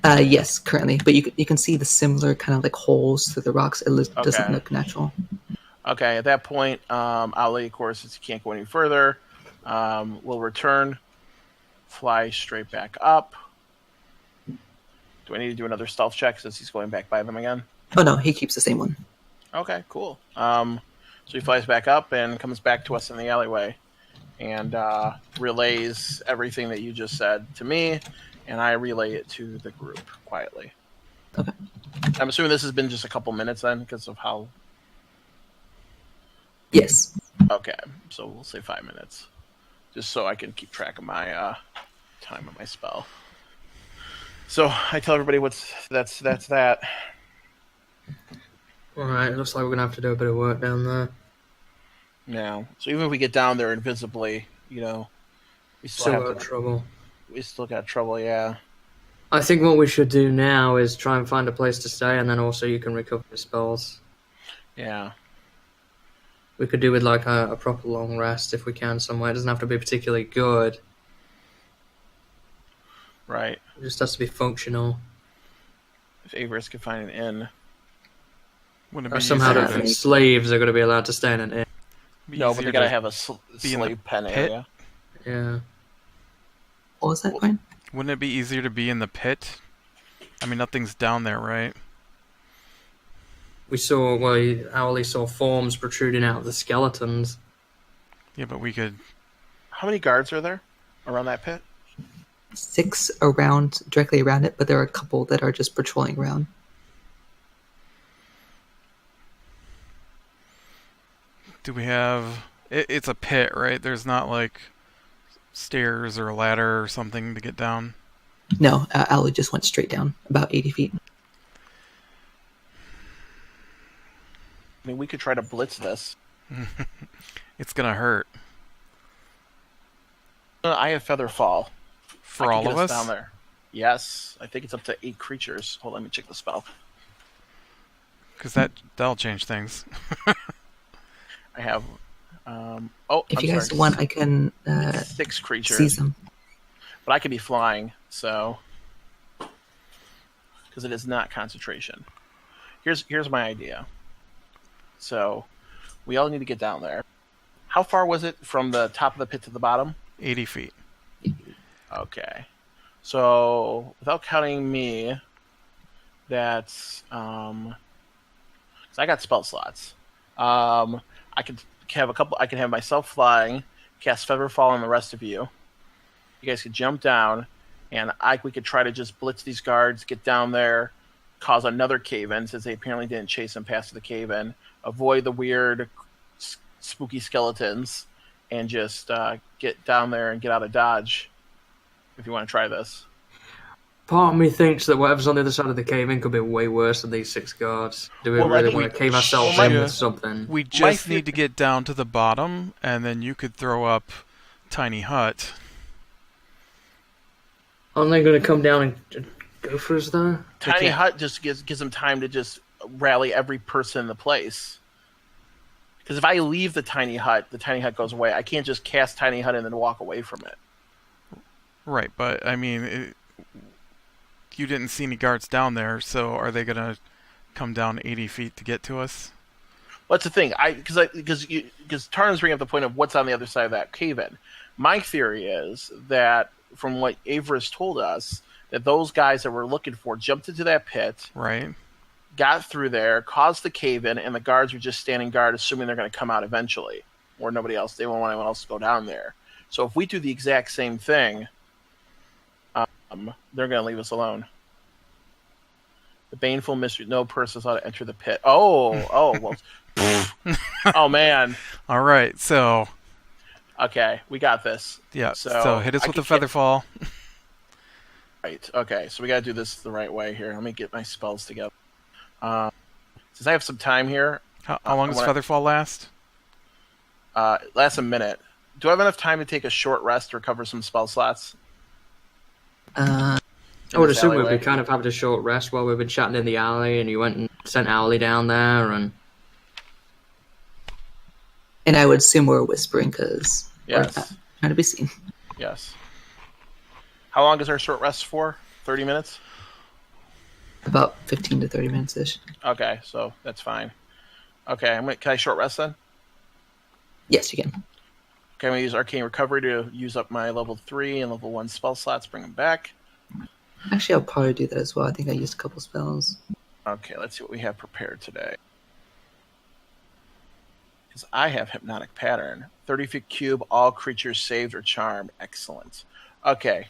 Yes, currently, but you can see the similar kind of like holes through the rocks. It doesn't look natural. Okay, at that point, Ali, of course, since he can't go any further, will return, fly straight back up. Do I need to do another stealth check since he's going back by them again? Oh no, he keeps the same one. Okay, cool. So he flies back up and comes back to us in the alleyway and relays everything that you just said to me, and I relay it to the group quietly. Okay. I'm assuming this has been just a couple minutes then because of how... Yes. Okay, so we'll say 5 minutes. Just so I can keep track of my time of my spell. So I tell everybody that's that. Alright, looks like we're gonna have to do a bit of work down there. Yeah. So even if we get down there invisibly, we Still got trouble. We still got trouble, yeah. I think what we should do now is try and find a place to stay, and then also you can recover your spells. Yeah. We could do with like a proper long rest if we can somewhere. It doesn't have to be particularly good. Right. It just has to be functional. If Avarice could find an inn. Wouldn't it Or be somehow easier the to slaves are going to be allowed to stay in an inn. No, but they gotta have a be in the slave pen pit? area. Yeah. What was that, Brian? Wouldn't it be easier to be in the pit? I mean, nothing's down there, right? We saw, Owly saw forms protruding out of the skeletons. Yeah, but we could... How many guards are there around that pit? 6 directly around it, but there are a couple that are just patrolling around. Do we have... It's a pit, right? There's not, like, stairs or a ladder or something to get down? No, Owly just went straight down, about 80 feet. I mean, we could try to blitz this. It's gonna hurt. I have feather fall. For all of us? Down there. Yes, I think it's up to 8 creatures. Hold on, let me check the spell. Because that'll change things. I have... If you guys want, I can 6 creatures. seize them. But I could be flying, so... Because it is not concentration. Here's my idea. So, we all need to get down there. How far was it from the top of the pit to the bottom? 80 feet. Okay. So, without counting me, that's... so I got spell slots. I could have I can have myself flying, cast Featherfall on the rest of you. You guys could jump down, and we could try to just blitz these guards, get down there, cause another cave-in, since they apparently didn't chase them past the cave-in, avoid the weird, spooky skeletons, and just get down there and get out of Dodge, if you want to try this. Part of me thinks that whatever's on the other side of the cave-in could be way worse than these 6 guards. Do we really want to cave ourselves in with something? We just need to get down to the bottom, and then you could throw up Tiny Hut. Aren't they going to come down and go for us, though? Tiny Hut just gives them time to just rally every person in the place. Because if I leave the tiny hut goes away. I can't just cast Tiny Hut and then walk away from it. Right, but, I mean... You didn't see any guards down there, so are they going to come down 80 feet to get to us? Well, that's the thing. Because Tarn's bringing up the point of what's on the other side of that cave-in. My theory is that, from what Avarice told us, that those guys that we're looking for jumped into that pit, right? Got through there, caused the cave-in, and the guards were just standing guard, assuming they're going to come out eventually, or nobody else. They won't want anyone else to go down there. So if we do the exact same thing, they're going to leave us alone. The baneful mystery. No person ought to enter the pit. Well. Oh, man. All right, so... Okay, we got this. Yeah, so hit us with the Featherfall. Right, okay, so we got to do this the right way here. Let me get my spells together. Since I have some time here... How long does Featherfall last? Lasts a minute. do I have enough time to take a short rest to recover some spell slots? Uh, I would this assume we'd alleyway? be kind of having a short rest while we've been chatting in the alley, and you went and sent Owly down there, and I would assume we're whispering because we're Yes. not trying to be seen. Yes. How long is our short rest for? 30 minutes? About 15 to 30 minutes ish. Okay, so that's fine. Okay, can I short rest then? Yes, you can. Okay, I'm going to use Arcane Recovery to use up my level 3 and level 1 spell slots, bring them back. Actually, I'll probably do that as well. I think I used a couple spells. Okay, let's see what we have prepared today. Because I have Hypnotic Pattern. 30-foot cube, all creatures saved or charmed. Excellent. Okay,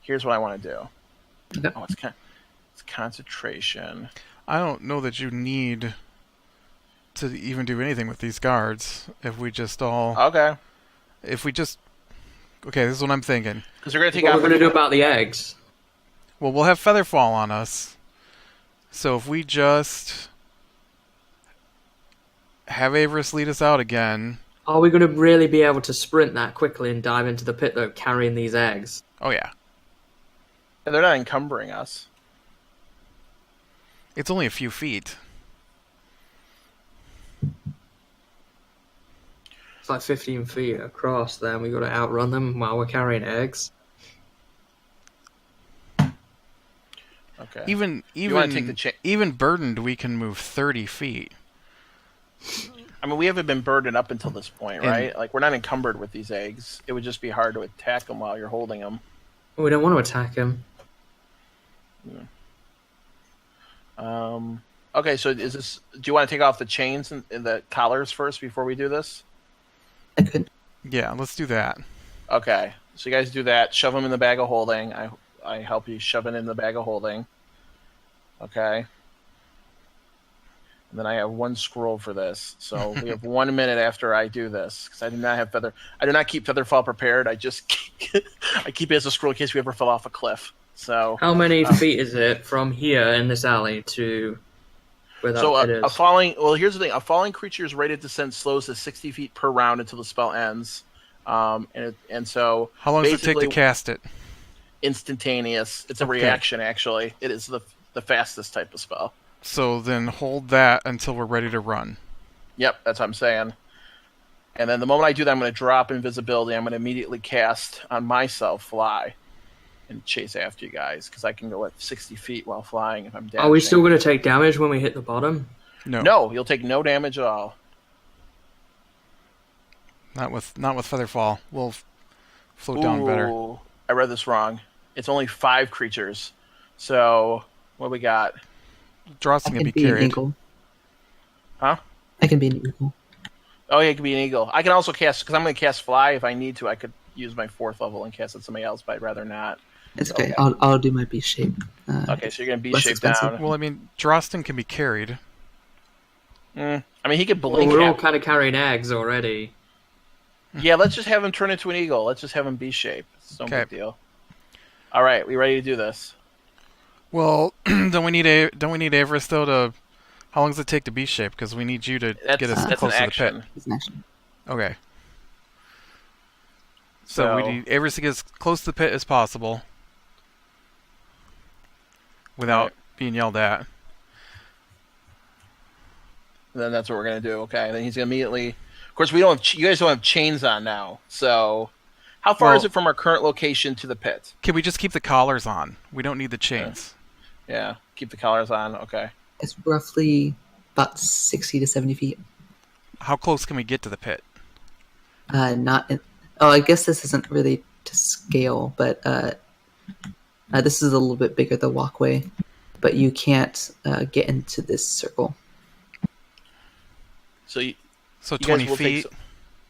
here's what I want to do. Okay. Oh, it's concentration. I don't know that you need to even do anything with these guards. If we just all... Okay. Okay, this is what I'm thinking. Because they're going to take what off... we're going to do about the eggs? Well, we'll have Featherfall on us. So if we just have Avarice lead us out again... Are we going to really be able to sprint that quickly and dive into the pit, though, carrying these eggs? Oh, yeah. And they're not encumbering us. It's only a few feet. It's like 15 feet across, then we got to outrun them while we're carrying eggs. Okay. Even wanna take the even burdened, we can move 30 feet. I mean, we haven't been burdened up until this point, And- right? Like, we're not encumbered with these eggs. It would just be hard to attack them while you're holding them. We don't want to attack him. Okay, so is this? Do you want to take off the chains and the collars first before we do this? I could. Yeah, let's do that. Okay, so you guys do that. Shove them in the bag of holding. I help you shove it in the bag of holding. Okay. And then I have one scroll for this, so we have 1 minute after I do this because I do not have I do not keep Featherfall prepared. I just I keep it as a scroll in case we ever fell off a cliff. So How many feet is it from here in this alley to where that pit is? a falling. Well, here's the thing: a falling creature's rate of descent slows to 60 feet per round until the spell ends. And so How long does it take to basically cast it? instantaneous. It's a Okay. reaction. Actually, it is the fastest type of spell. So then hold that until we're ready to run. Yep, that's what I'm saying. And then the moment I do that, I'm going to drop invisibility. I'm going to immediately cast on myself Fly and chase after you guys because I can go at 60 feet while flying if I'm dashing. Are we still going to take damage when we hit the bottom? No, No, you'll take no damage at all. not with Featherfall. We'll float down better. Ooh, I read this wrong. It's only 5 creatures. So what we got? Dross I can can be be an carried. eagle. Huh? I can be an eagle. Oh, yeah, it could be an eagle. I can also cast, because I'm going to cast Fly if I need to. I could use my 4th level and cast it somebody else, but I'd rather not. It's okay. Okay. I'll do my beast shape. Okay, so you're going to be Less shaped expensive. down. Well, I mean, Drostin can be carried. I mean, he could Well, blink. we're all kind of carrying eggs already. Yeah, let's just have him turn into an eagle. Let's just have him be shaped. It's no Okay. big deal. All right, we ready to do this? Well, don't we need Avarice though to? How long does it take to be shaped? Because we need you to get us That's an close to the action. pit. It's an action. Okay. So we need Avarice to get as close to the pit as possible without Right. being yelled at. Then that's what we're gonna do. Okay. Then he's gonna immediately. Of course, we don't. You guys don't have chains on now. So, how far Well- is it from our current location to the pit? Can we just keep the collars on? We don't need the chains. Yeah. Keep the collars on. Okay. It's roughly about 60 to 70 feet. How close can we get to the pit? Not. Oh, I guess this isn't really to scale, but this is a little bit bigger, the walkway. But you can't get into this circle. So you So guys 20 will take feet.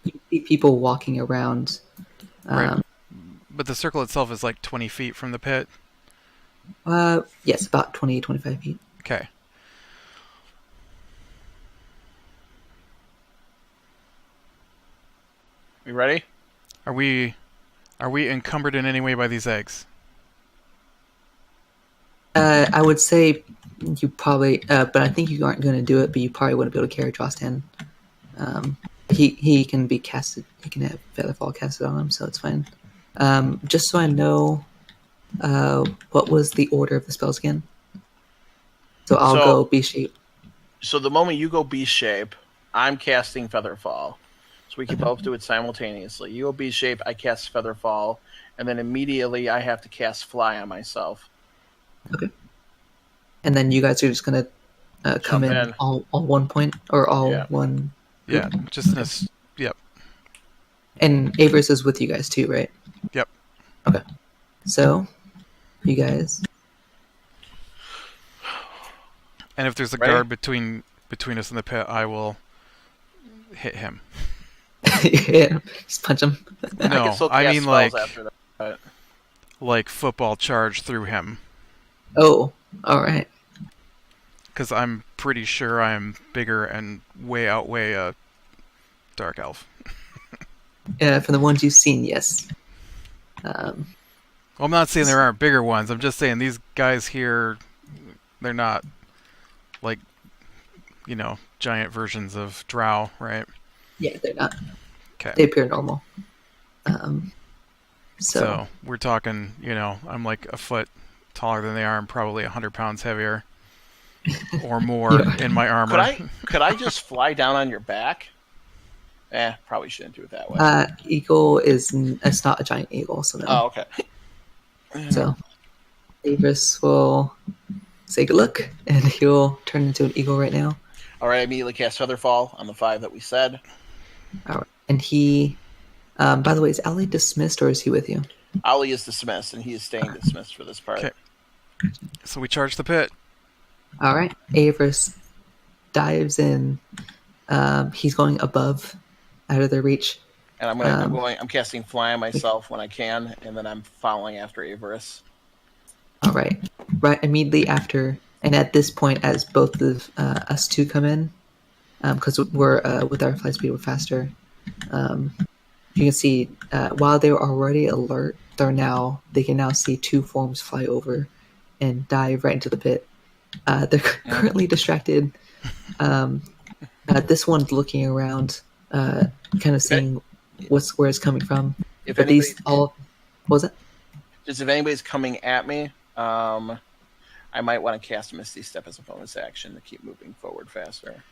You see people walking around. Right. But the circle itself is like 20 feet from the pit. Yes, about 20, 25 feet. Okay. We ready? Are we encumbered in any way by these eggs? I would say you probably, but I think you aren't going to do it. But you probably wouldn't be able to carry Dross 10. he can be casted. He can have Featherfall casted on him, so it's fine. Just so I know, what was the order of the spells again? So I'll go Beast Shape. So the moment you go Beast Shape, I'm casting Featherfall. So we can both do it simultaneously. You go Beast Shape, I cast Featherfall, and then immediately I have to cast Fly on myself. Okay. And then you guys are just gonna come in all 1 point or all one. Yeah, just this. Yep. And Avers is with you guys too, right? Yep. Okay. So, you guys. And if there's a guard between us and the pit, I will hit him. Yeah, just punch him. No, I mean like football charge through him. Oh, all right. Because I'm pretty sure I'm bigger and way outweigh a dark elf. Yeah, from the ones you've seen, yes. Well, I'm not saying there aren't bigger ones. I'm just saying these guys here, they're not like, giant versions of Drow, right? Yeah, they're not. Okay. They appear normal. So we're talking, I'm like a foot taller than they are and probably 100 pounds heavier or more in my armor. Could I just fly down on your back? Probably shouldn't do it that way. Eagle it's not a giant eagle, so no. Oh, okay. So Avis will take a look, and he'll turn into an eagle right now. All right, I immediately cast Featherfall on the 5 that we said. All right. And he, by the way, is Ali dismissed or is he with you? Ali is dismissed, and he is staying dismissed for this part. Okay. So we charge the pit. All right. Avers dives in. He's going above, out of their reach. And I'm casting Fly on myself when I can, and then I'm following after Avarice. All right. Right immediately after, and at this point, as both of us two come in, because we're with our flight speed, we're faster. You can see while they were already alert, they can now see 2 forms fly over and dive right into the pit. They're currently distracted. This one's looking around, kind of seeing where it's coming from. What was it? Just if anybody's coming at me, I might want to cast Misty Step as a bonus action to keep moving forward faster.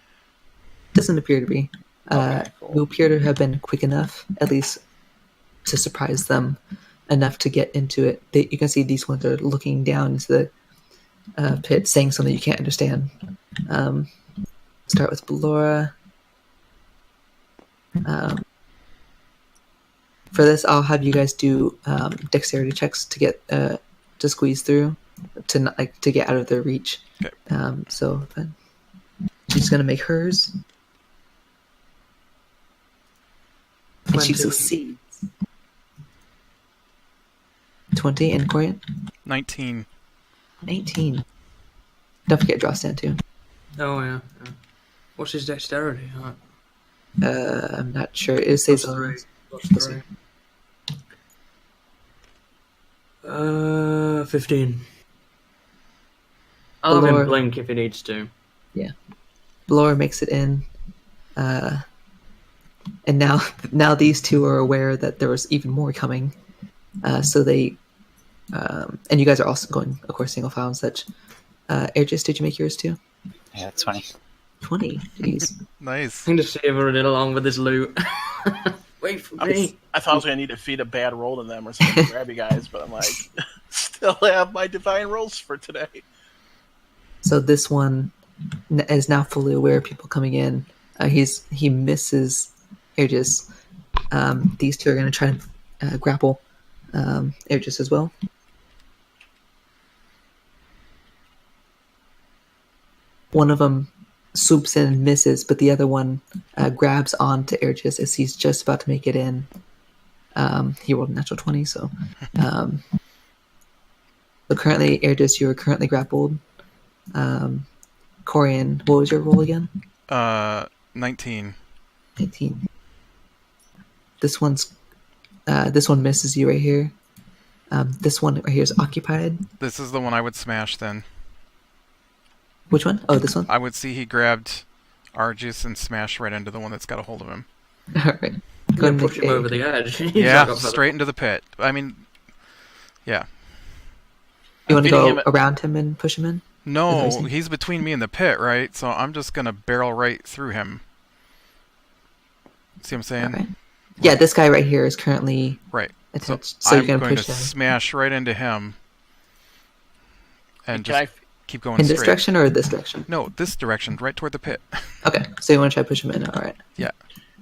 Doesn't appear to be. Okay, cool. You appear to have been quick enough, at least, to surprise them enough to get into it. You can see these ones are looking down into the pit, saying something you can't understand. Start with Ballora. For this, I'll have you guys do dexterity checks to get to squeeze through, to get out of their reach. Okay. So she's gonna make hers, and she succeeds. 20 and Corian? 19. 19. Don't forget draw stand too. Oh yeah. What's his dexterity? I'm not sure. It says +3. +3. 15. I'll have him blink if he needs to. Yeah. Laura makes it in. And now these two are aware that there was even more coming. So they... and you guys are also going, of course, single file and such. Aegis, did you make yours too? Yeah, 20. 20? Jeez. Nice. I'm just savoring it along with his loot. Wait for me. I thought I was going to need to feed a bad roll to them or something to grab you guys, but I'm like, still have my divine rolls for today. So this one is now fully aware of people coming in. He misses Aegis. These two are going to try and grapple Aegis as well. One of them swoops in and misses, but the other one grabs onto Aegis as he's just about to make it in. He rolled a natural 20, so... so currently, Aegis, you are currently grappled. Corian, what was your roll again? 19. 19. This one misses you right here. This one right here is occupied. This is the one I would smash then. Which one? Oh, this one? I would see he grabbed Argus and smashed right into the one that's got a hold of him. All right. Go Yeah, and push make him a. over the edge. He's not Yeah, got feather straight into the pit. I mean, yeah. You want to feeding go him- around him and push him in? Is that what you're No, saying? he's between me and the pit, right? So I'm just gonna barrel right through him. See what I'm saying? All right. Yeah, this guy right here is currently Right. So attached, so I'm you're gonna going push to him smash right into him and Can I? just keep going in this straight. direction or this direction. No, this direction, right toward the pit. Okay, so you want to try to push him in. All right. Yeah.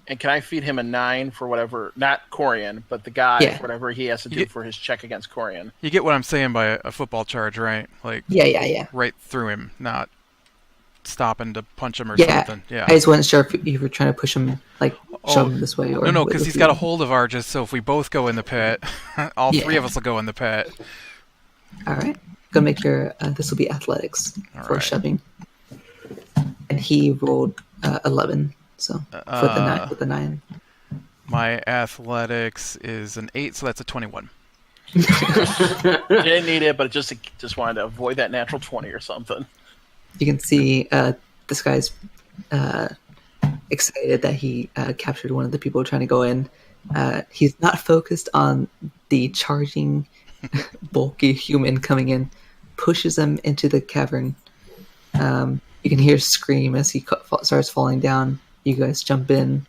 And can I feed him a 9 for whatever? Not Corian, but the guy Yeah. for whatever he has to do You- for his check against Corian. You get what I'm saying by a football charge, right? Like Yeah. right through him, not stopping to punch him or Yeah. something. Yeah. I just wasn't sure if you were trying to push him, like shove Oh, him this way or No, with because the he's got a feet. hold of Argus, so if we both go in the pit, all three Yeah. of us will go in the pit. All right. Go make your. This will be athletics All for right. shoving. And he rolled 11. So with the 9. My athletics is an 8, so that's a 21. Didn't need it, but just wanted to avoid that natural 20 or something. You can see this guy's excited that he captured one of the people trying to go in. He's not focused on the charging, bulky human coming in, pushes him into the cavern. You can hear a scream as he starts falling down. You guys jump in,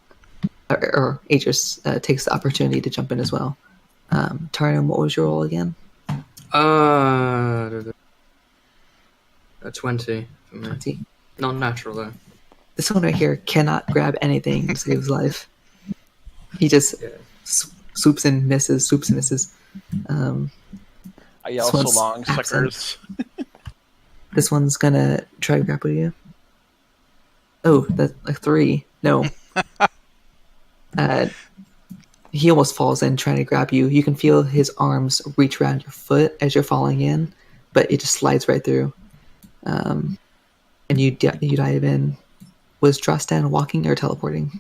or Aegis takes the opportunity to jump in as well. Tarnum, what was your roll again? A 20 for me. 20. Non-natural though. This one right here cannot grab anything to save his life. He just Yeah. swoops and misses, swoops and misses. I yell This so one's long, absent. suckers. This one's gonna try to grapple you. Oh, that's like 3. No. He almost falls in trying to grab you. You can feel his arms reach around your foot as you're falling in, but it just slides right through. And you dive in. Was Drostan walking or teleporting?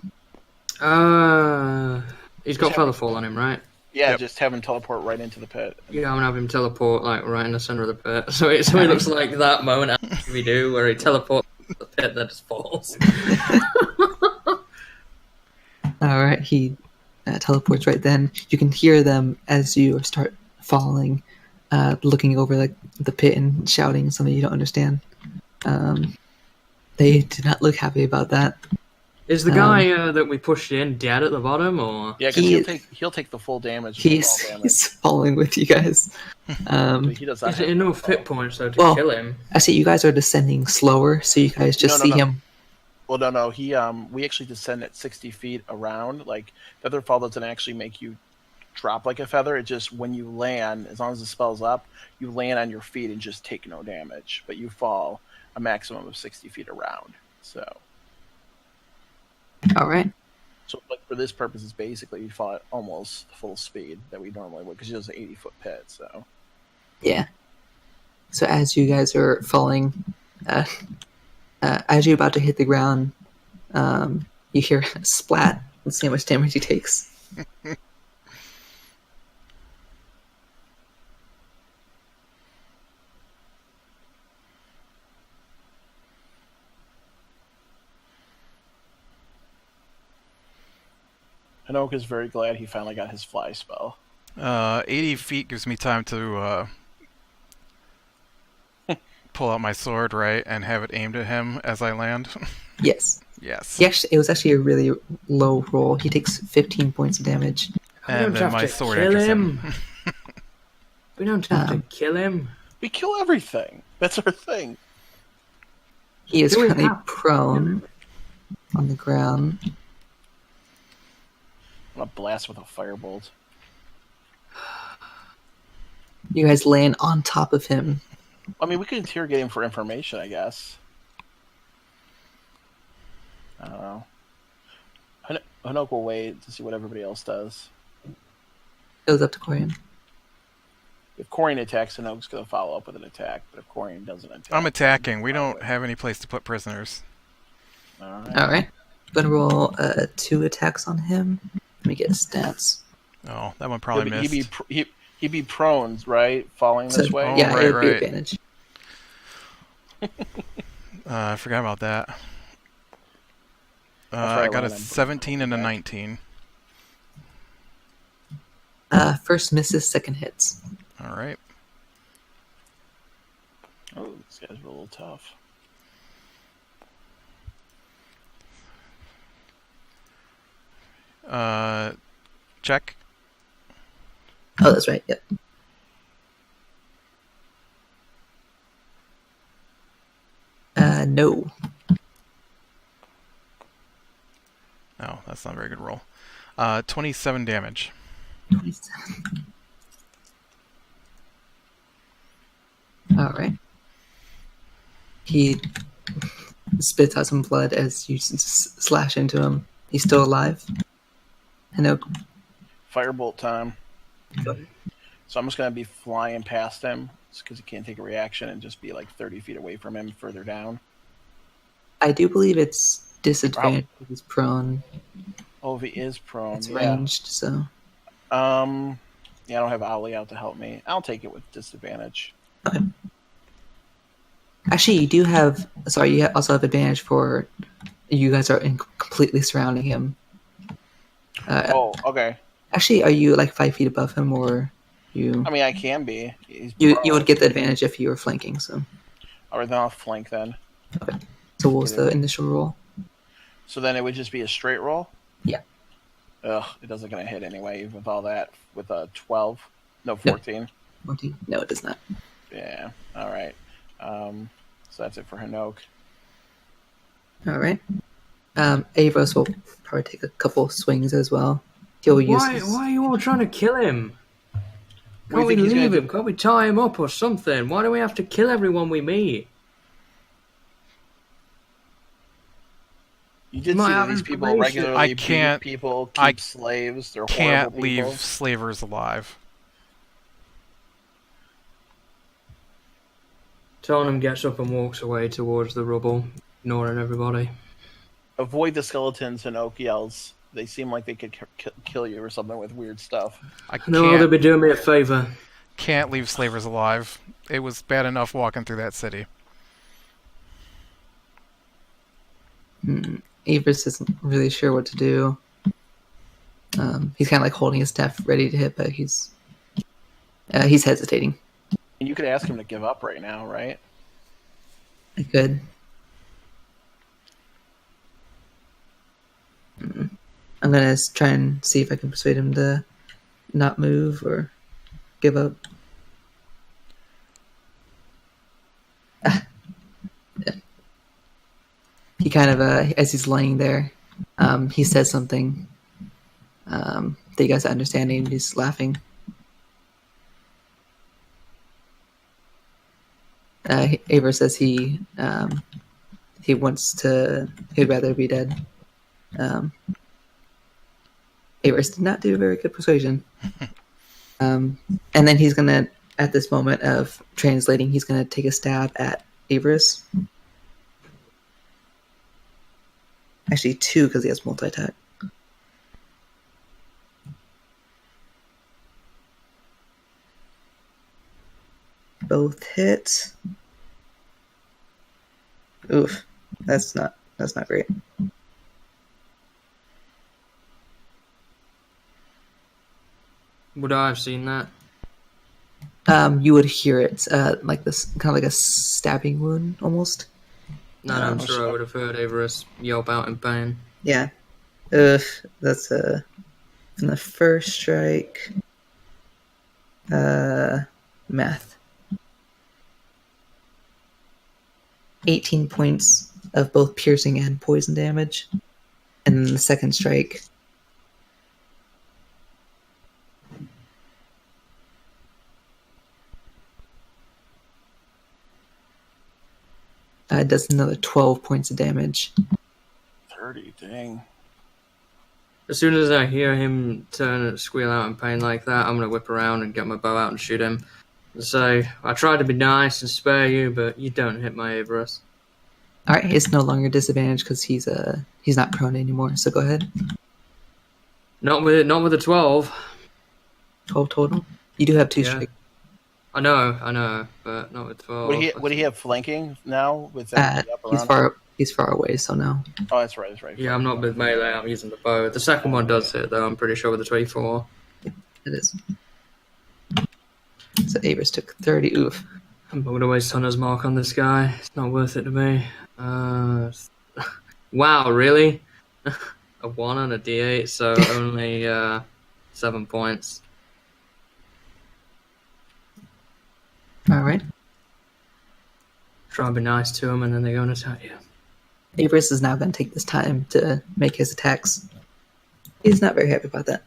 He's got feather fall on him, right? Yeah, Yep. just have him teleport right into the pit. Yeah, I'm gonna have him teleport like right in the center of the pit. So it looks like that moment after we do where he teleports to the pit that just falls. All right, he teleports right then. You can hear them as you start falling, looking over the pit and shouting something you don't understand. They did not look happy about that. Is the guy that we pushed in dead at the bottom, or Yeah, because He- he'll take the full damage. From He's, fall damage. he's falling with you guys. But he does not is have it enough fall. hit points though to Well- kill him? I see you guys are descending slower, so you guys just No, see no. him. Well, no. He we actually descend at 60 feet around. Like feather fall doesn't actually make you drop like a feather. It just when you land, as long as the spell's up, you land on your feet and just take no damage, but you fall a maximum of 60 feet around. So All right. like for this purpose, it's basically you fall at almost full speed that we normally would because he does an 80-foot pit. So Yeah. So as you guys are falling, as you're about to hit the ground, you hear a splat. Let's see how much damage he takes. Hinoka is very glad he finally got his fly spell. 80 feet gives me time to pull out my sword, right, and have it aimed at him as I land. Yes. Yes. It was actually a really low roll. He takes 15 points of damage. And then my sword enters him. We don't have to kill him. We kill everything. That's our thing. He is Do we currently have- prone on the ground. I'm gonna blast with a firebolt. You guys land on top of him. I mean, we could interrogate him for information, I guess. I don't know. Hinoka will wait to see what everybody else does. Goes up to Corian. If Corian attacks, Hinoka's going to follow up with an attack. But if Corian doesn't attack... I'm attacking. We don't have any place to put prisoners. Alright. Alright. I'm gonna roll 2 attacks on him. Let me get his stats. Oh, that one probably missed. He'd be prone, right? Falling this So, way? Oh, yeah, right, it'd be right. advantage. I forgot about that. After I got a land, I'm 17 and a back. 19. First misses, second hits. All right. Oh, these guys were a little tough. Check. Oh, that's right. Yep. No. No, that's not a very good roll. 27 damage. 27. All right. He spits out some blood as you slash into him. He's still alive. Hinook. Firebolt time. Go ahead. So I'm just going to be flying past him because he can't take a reaction and just be like 30 feet away from him further down. I do believe it's disadvantage if he's prone. Oh, if he is prone. It's yeah. ranged, so. Yeah, I don't have Ollie out to help me. I'll take it with disadvantage. Okay. Actually, you do have. Sorry, you also have advantage for. You guys are completely surrounding him. Oh, okay. Actually, are you like 5 feet above him, or you? I mean, I can be. He's You prone. would get the advantage if you were flanking. So. Or then I'll flank then. Okay. So what was the initial roll? So then it would just be a straight roll? Yeah. Ugh, it doesn't going to hit anyway, even with all that. With a 12. No, 14. 20? No, it does not. Yeah. All right. So that's it for Hinook. All right. Avos will probably take a couple swings as well. He'll use. Why are you all trying to kill him? What do Can't you we think he's leave gonna him? Can't we tie him up or something? Why do we have to kill everyone we meet? You did Might see that have these people information. regularly I beat can't- people, keep I slaves. They're Can't horrible leave people. slavers alive. Tarnum gets up and walks away towards the rubble, ignoring everybody. Avoid the skeletons, Hinook yells. They seem like they could kill you or something with weird stuff. I No, they'll can't be doing me a favour. leave slavers alive. It was bad enough walking through that city. Avers isn't really sure what to do. He's kind of like holding his staff ready to hit, but he's hesitating. And you could ask him to give up right now, right? I could. I'm gonna try and see if I can persuade him to not move or give up. Yeah. He kind of, as he's laying there, he says something that you guys are understanding. He's laughing. Aver says he wants to. He'd rather be dead. Avers did not do a very good persuasion. And then he's gonna, at this moment of translating, he's gonna take a stab at Avers. Actually, 2 because he has multi-attack. Both hit. Oof, that's not great. Would I have seen that? You would hear it, like this, kind of like a stabbing wound, almost. No, I'm sure I would have heard Everest yelp out in pain. Yeah. That's from the first strike. Math. 18 points of both piercing and poison damage. And then the second strike. Does another 12 points of damage. 30, dang. As soon as I hear him turn and squeal out in pain like that, I'm gonna whip around and get my bow out and shoot him. And say, I tried to be nice and spare you, but you don't hit my Everest. Alright, it's no longer disadvantage because he's not prone anymore, so go ahead. Not with the 12. 12 total. You do have 2 Yeah. strike. I know, but not with 12. Would he have flanking now with that up He's around? He's far away, so no. Oh, that's right. That's right. Yeah, I'm not with melee. I'm using the bow. The second one does hit, though. I'm pretty sure with the 24. It is. So Avers took 30. Oof. I'm going to waste Hunter's Mark on this guy. It's not worth it to me. Wow, really? A 1 and a D8, so only 7 points. All right. Try to be nice to him, and then they're going to attack you. Avers is now going to take this time to make his attacks. He's not very happy about that.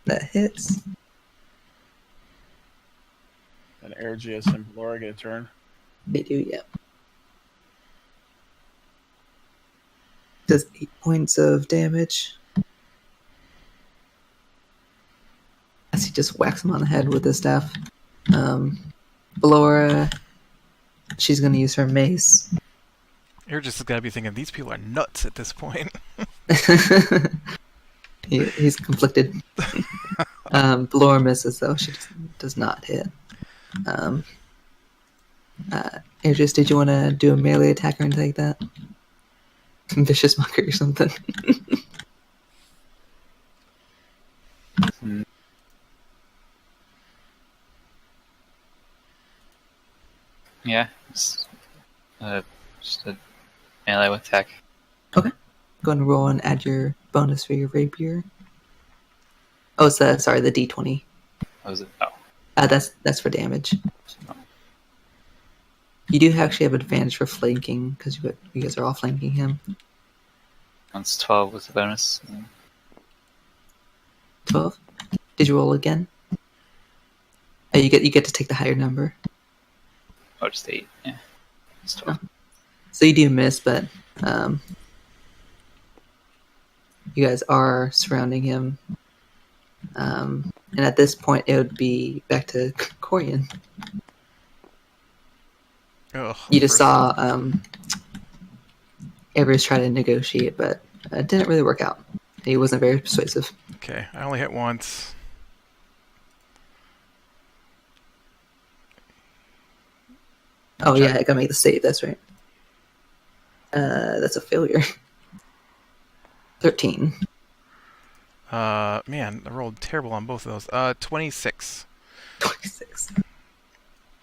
That hits. And Airgius and Laura get a turn. They do, yeah. Does 8 points of damage. As he just whacks him on the head with his staff. Laura, she's going to use her mace. You're just got to be thinking, these people are nuts at this point. He's conflicted. Laura misses, though. She does not hit. Adrius, did you want to do a melee attack or anything like that? Vicious Mockery or something? Yeah. Just a melee attack. Okay. Go ahead and roll and add your bonus for your rapier. Oh, it's the D20. What was it? Oh. That's for damage. You do actually have advantage for flanking because you guys are all flanking him. That's 12 with the bonus. 12. Did you roll again? Oh, you get to take the higher number. Oh, just 8. Yeah. It's 12. Oh. So you do miss, but you guys are surrounding him. And at this point, it would be back to Corian. Ugh, You just saw Everest try to negotiate, but it didn't really work out. He wasn't very persuasive. Okay, I only hit once. Oh yeah, I gotta make the save, that's right. That's a failure. 13. Man, I rolled terrible on both of those. 26. 26.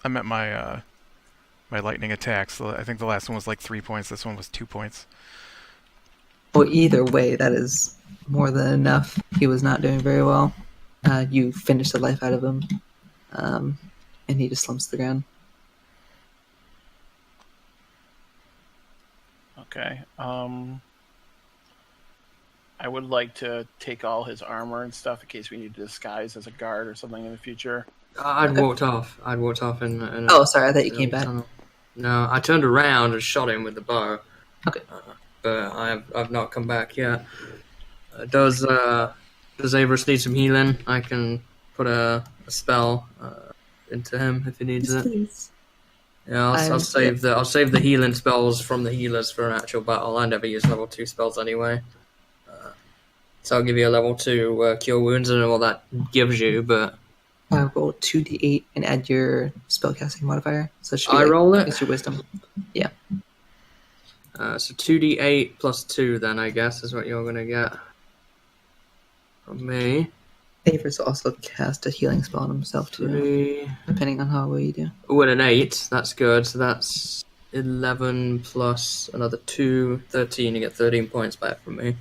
I meant my my lightning attacks. So I think the last one was like 3 points. This one was 2 points. Well, either way, that is more than enough. He was not doing very well. You finished the life out of him, and he just slumps to the ground. Okay. I would like to take all his armor and stuff in case we need to disguise as a guard or something in the future. I'd walked off. In Oh, sorry, I thought you came back. tunnel. No, I turned around and shot him with the bow. Okay. But I've not come back yet. Does Avers need some healing? I can put a spell into him if he needs it. Please. Yeah, I'll save the healing spells from the healers for an actual battle. I never use level 2 spells anyway. So I'll give you a level 2 cure wounds. I don't know what that gives you, but Roll 2d8 and add your spellcasting modifier. So it should be I roll it? It's your wisdom. Yeah. So 2d8 plus 2 then, I guess, is what you're going to get from me. Avers also cast a healing spell on himself too, 3. depending on how well you do. Oh, and an 8. That's good. So that's 11 plus another 2. 13. You get 13 points back from me.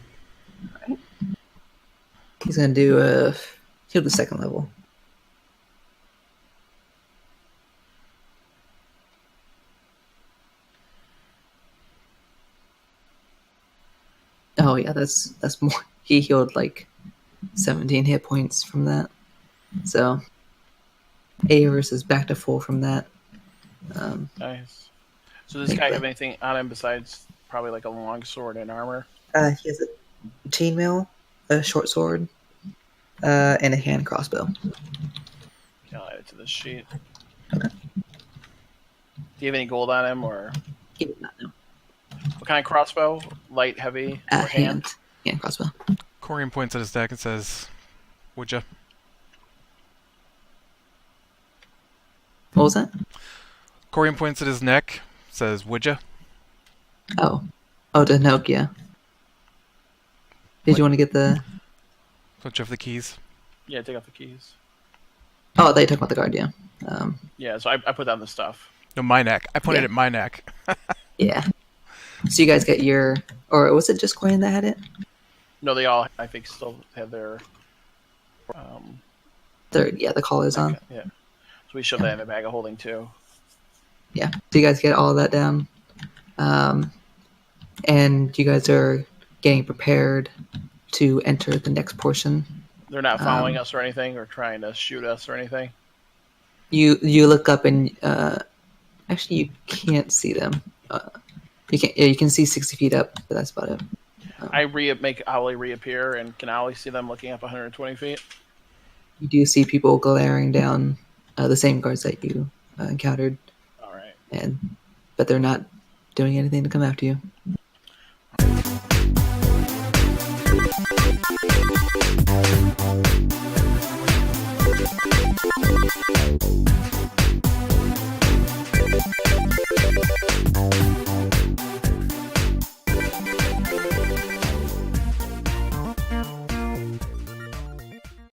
He's gonna he'll do second level. Oh yeah, that's more. He healed like 17 hit points from that. So Avers is back to full from that. Nice. So does this guy have anything on him besides probably like a long sword and armor? He has a chainmail, a short sword, and a hand crossbow. I'll add it to this sheet. Okay. Do you have any gold on him, or He would not know. what kind of crossbow? Light, heavy, or hand? Hand crossbow. Corian points at his deck and says, "Would ya?" What was that? Corian points at his neck, says, "Would ya?" Oh, to Nokia. Did you want to get the? Switch off the keys. Yeah, take off the keys. Oh, they talking about the guard. Yeah. Yeah, so I put down the stuff. No, my neck. I pointed Yeah. at my neck. Yeah. So you guys get your, or was it just Corian that had it? No, they all, I think, still have their... The collar's on. Yeah. So we shove that in the bag of holding, too. Yeah. So you guys get all of that down. And you guys are getting prepared to enter the next portion. They're not following us or anything, or trying to shoot us or anything. You look up and actually you can't see them. You can see 60 feet up, but that's about it. I make Owly reappear, and can Owly see them looking up 120 feet? You do see people glaring down the same guards that you encountered, All right. but they're not doing anything to come after you.